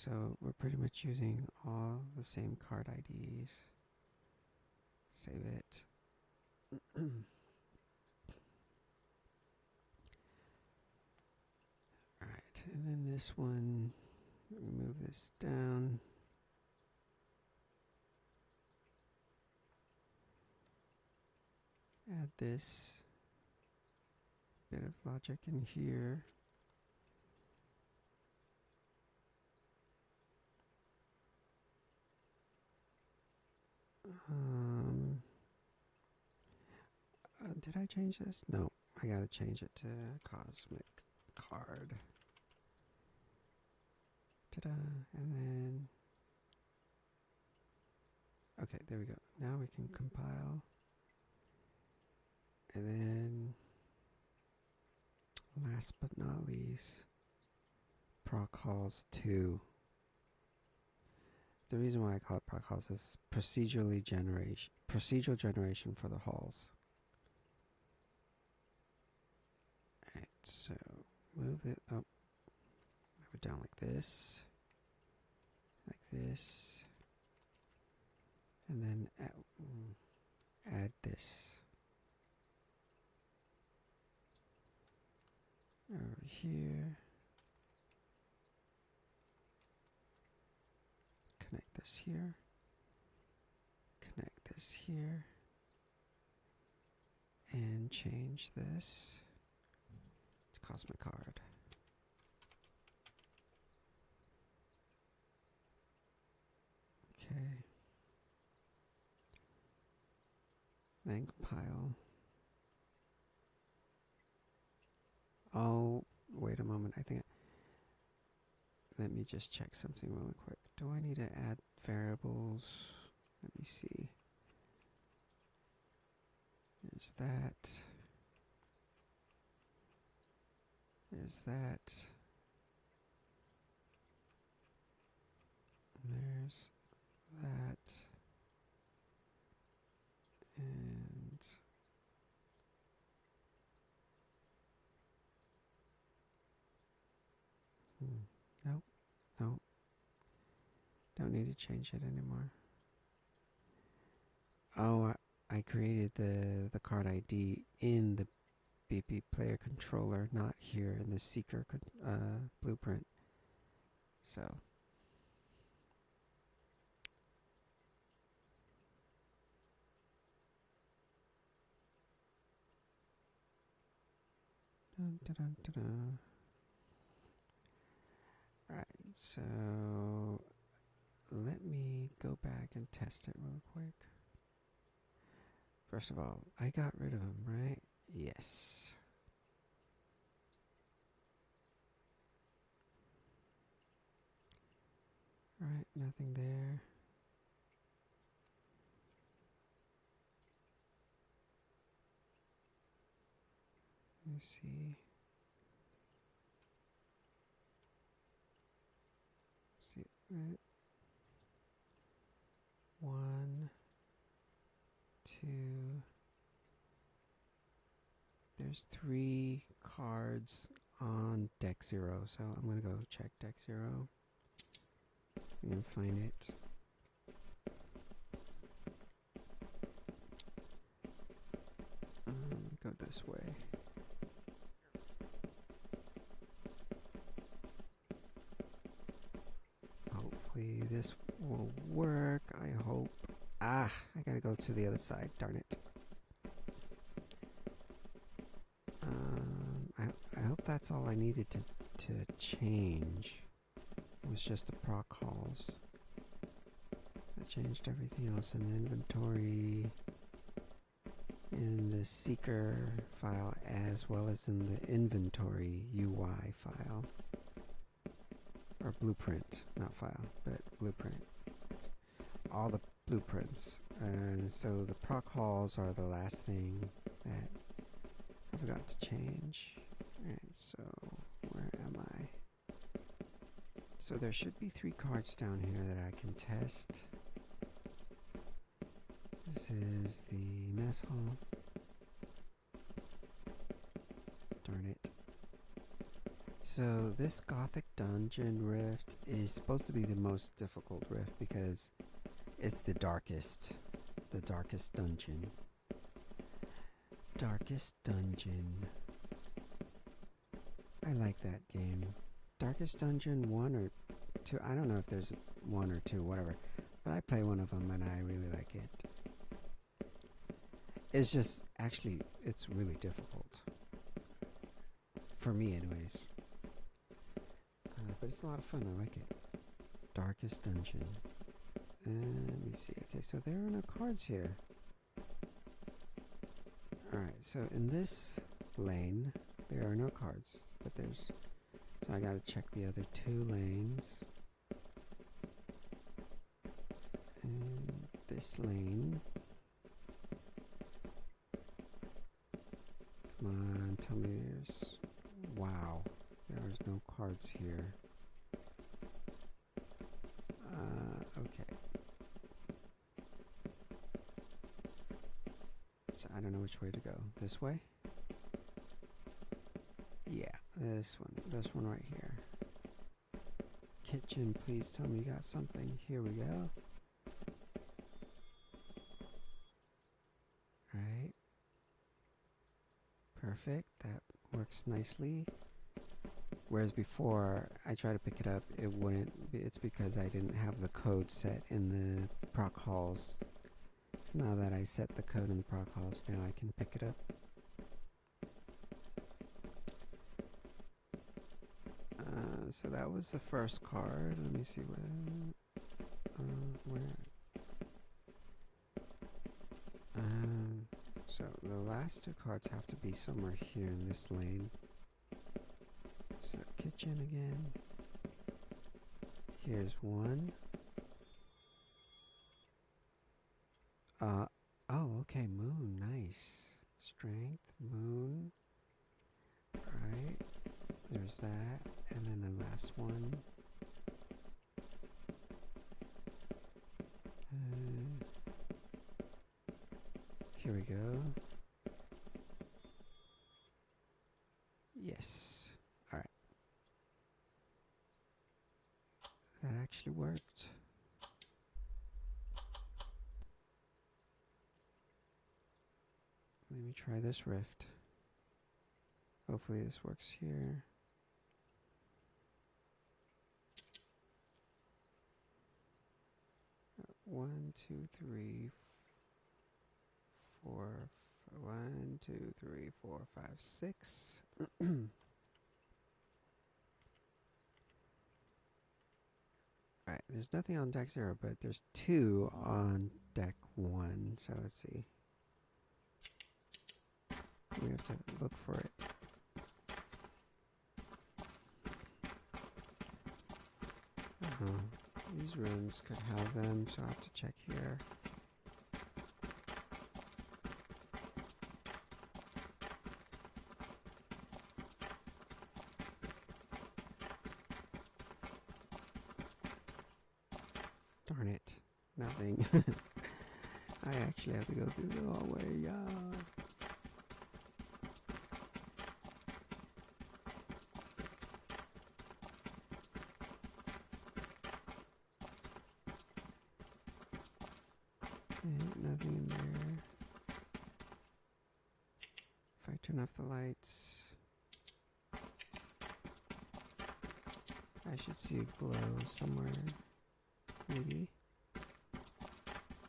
A: So we're pretty much using all the same card IDs. Save it. Alright, and then this one, move this down. Add this bit of logic in here. Did I change this? No, I gotta change it to Cosmic Card. Ta-da! And then, okay, there we go. Now we can compile. And then, last but not least, proc halls 2. The reason why I call it proc halls is procedural generation for the halls. Alright, so move it up, move it down like this, and then add this over here. Connect this here. Connect this here. And change this to Cosmic Card. Okay. Then compile. Oh, wait a moment. I think. Let me just check something really quick. Do I need to add variables? Let me see. There's that. There's that. There's that. And nope, nope. Don't need to change it anymore. Oh, I created the card ID in the BP player controller, not here in the seeker blueprint. So dun, dun, dun, dun, dun. Alright, so let me go back and test it real quick. First of all, I got rid of them, right? Yes. Alright, nothing there. Let me see. See it. 1, 2. There's 3 cards on deck 0, so I'm gonna go check deck 0. I'm gonna find it. Go this way. Hopefully this will work. I hope. I gotta go to the other side. Darn it. I hope that's all I needed to change. It was just the proc calls. I changed everything else in the inventory, in the seeker file, as well as in the inventory UI file. Or blueprint, not file, but blueprint. It's all the blueprints. And so the proc calls are the last thing that I forgot to change. Alright, so where am I? So there should be 3 cards down here that I can test. This is the mess hall. Darn it. So this Gothic Dungeon rift is supposed to be the most difficult rift because it's the darkest dungeon. Darkest Dungeon. I like that game. Darkest Dungeon 1 or 2. I don't know if there's 1 or 2, whatever. But I play one of them and I really like it. It's just, actually, it's really difficult. For me, anyways. But it's a lot of fun. I like it. Darkest Dungeon. Let me see. Okay, so there are no cards here. Alright, so in this lane, there are no cards. But there's... So I gotta check the other 2 lanes. And this lane. Come on, tell me there's... Wow, there's no cards here. Okay. So I don't know which way to go. This way? Yeah, this one right here. Kitchen, please tell me you got something. Here we go. Right. Perfect. That works nicely. Whereas before, I tried to pick it up, it wouldn't. It's because I didn't have the code set in the proc halls. So now that I set the code in the proc halls, now I can pick it up. So that was the first card. Let me see where. So the last 2 cards have to be somewhere here in this lane. So kitchen again. Here's 1. Oh, okay, moon, nice. Strength, moon. Alright, there's that. And then the last one. Here we go. Yes. Alright. That actually worked. Let me try this rift. Hopefully this works here. One, two, three, four. 1, 2, 3, 4, 5, 6. Alright, there's nothing on deck 0, but there's 2 on deck 1. So let's see. We have to look for it. These rooms could have them, so I'll have to check here. Darn it. Nothing. I actually have to go through the hallway, yeah. Nothing in there. If I turn off the lights, I should see a glow somewhere. Maybe.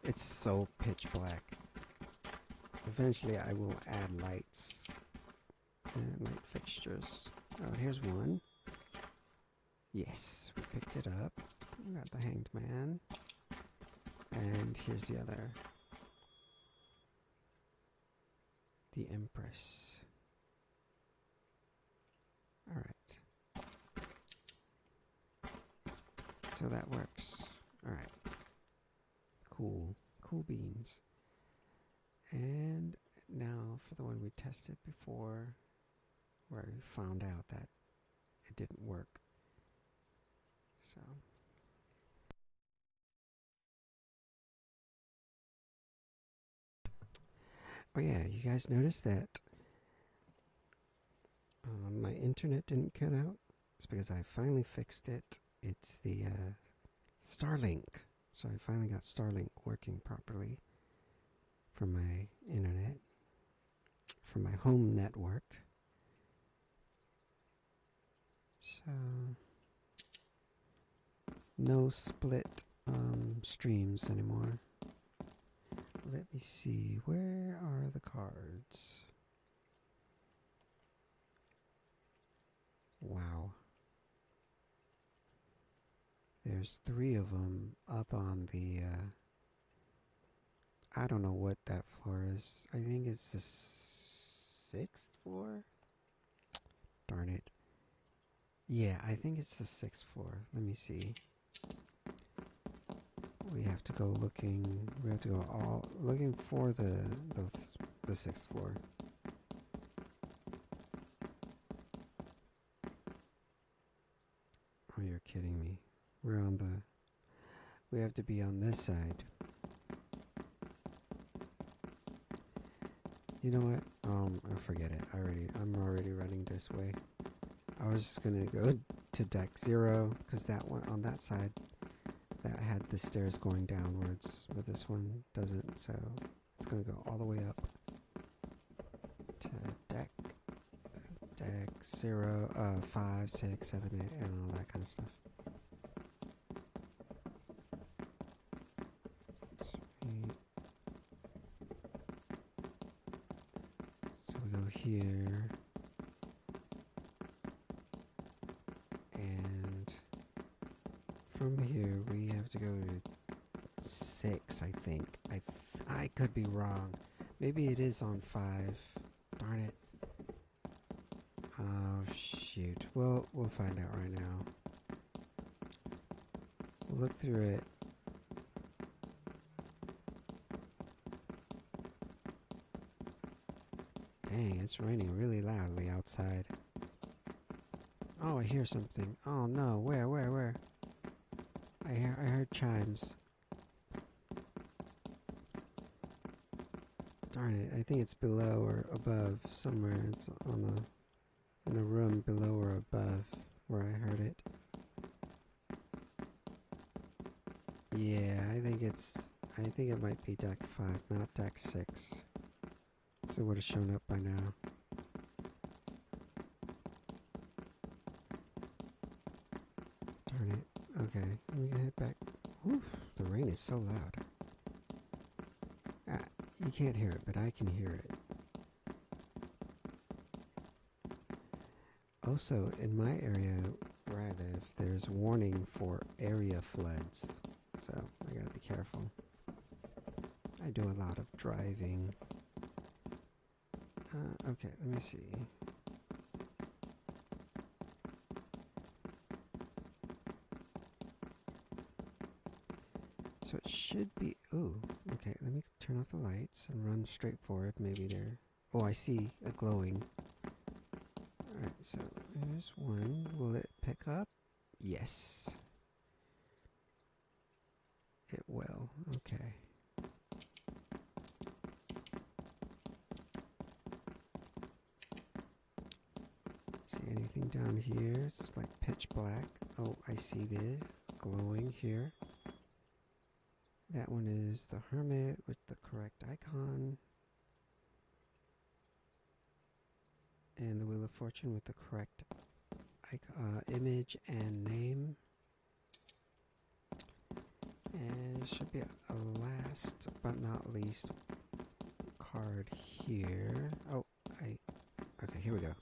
A: It's so pitch black. Eventually I will add lights and light fixtures. Oh, here's one. Yes, we picked it up. We got the Hanged Man. And here's the other. The Empress. Alright. So that works. Alright. Cool. Cool beans. And now for the one we tested before, where we found out that it didn't work. So... Oh yeah, you guys noticed that my internet didn't cut out? It's because I finally fixed it. It's the Starlink. So I finally got Starlink working properly for my internet, for my home network. So no split streams anymore. Let me see, where are the cards? Wow. There's 3 of them up on the, I don't know what that floor is. I think it's the 6th floor? Darn it. Yeah, I think it's the 6th floor. Let me see. We have to go looking, we have to go all, looking for the 6th floor. Oh, you're kidding me. We're on the, we have to be on this side. You know what? Forget it. I'm already running this way. I was just gonna go to deck 0, because that one on that side, that had the stairs going downwards, but this one doesn't, so it's gonna go all the way up to deck 0, 5, 6, 7, 8, and all that kind of stuff. Sweet. So we go here, and from here we have to go to 6, I think. I could be wrong. Maybe it is on 5. Darn it. Oh, shoot. Well, we'll find out right now. We'll look through it. Dang, it's raining really loudly outside. Oh, I hear something. Oh, no. Where? I heard chimes. Darn it. I think it's below or above somewhere. It's on in a room below or above where I heard it. Yeah, I think it might be deck 5, not deck 6. So it would have shown up by now. Darn it. Okay, let me head back. Oof, the rain is so loud. You can't hear it, but I can hear it. Also, in my area where I live, there's warning for area floods. So, I gotta be careful. I do a lot of driving. Okay, let me see. So it should be, ooh, okay, let me turn off the lights and run straight forward. Maybe there, oh, I see a glowing. Alright, so there's one. Will it pick up? Yes. It will, okay. See anything down here? It's like pitch black. Oh, I see this glowing here. That one is the hermit with the correct icon. And the Wheel of Fortune with the correct image and name. And there should be a last but not least card here. Oh, okay, here we go.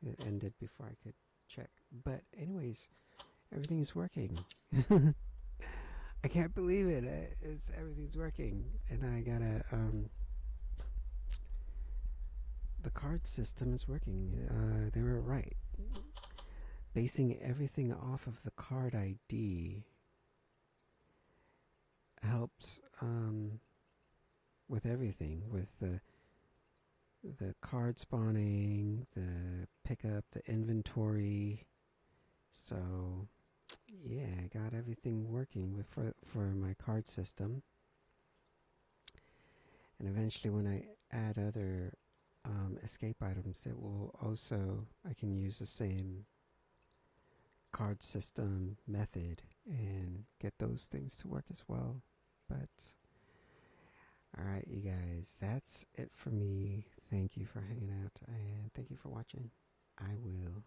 A: It ended before I could check. But anyways, everything is working. I can't believe it. Everything's working. And I gotta, the card system is working. They were right. Basing everything off of the CardID helps with everything, with the card spawning, the pickup, the inventory. So yeah, I got everything working for my card system. And eventually when I add other escape items that will also, I can use the same card system method and get those things to work as well. But alright, you guys, that's it for me. Thank you for hanging out and thank you for watching. I will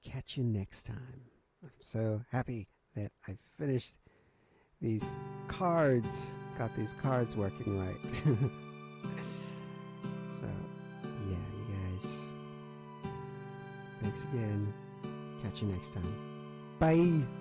A: catch you next time. I'm so happy that I finished these cards, got these cards working right. So, yeah, you guys, thanks again. Catch you next time. Bye.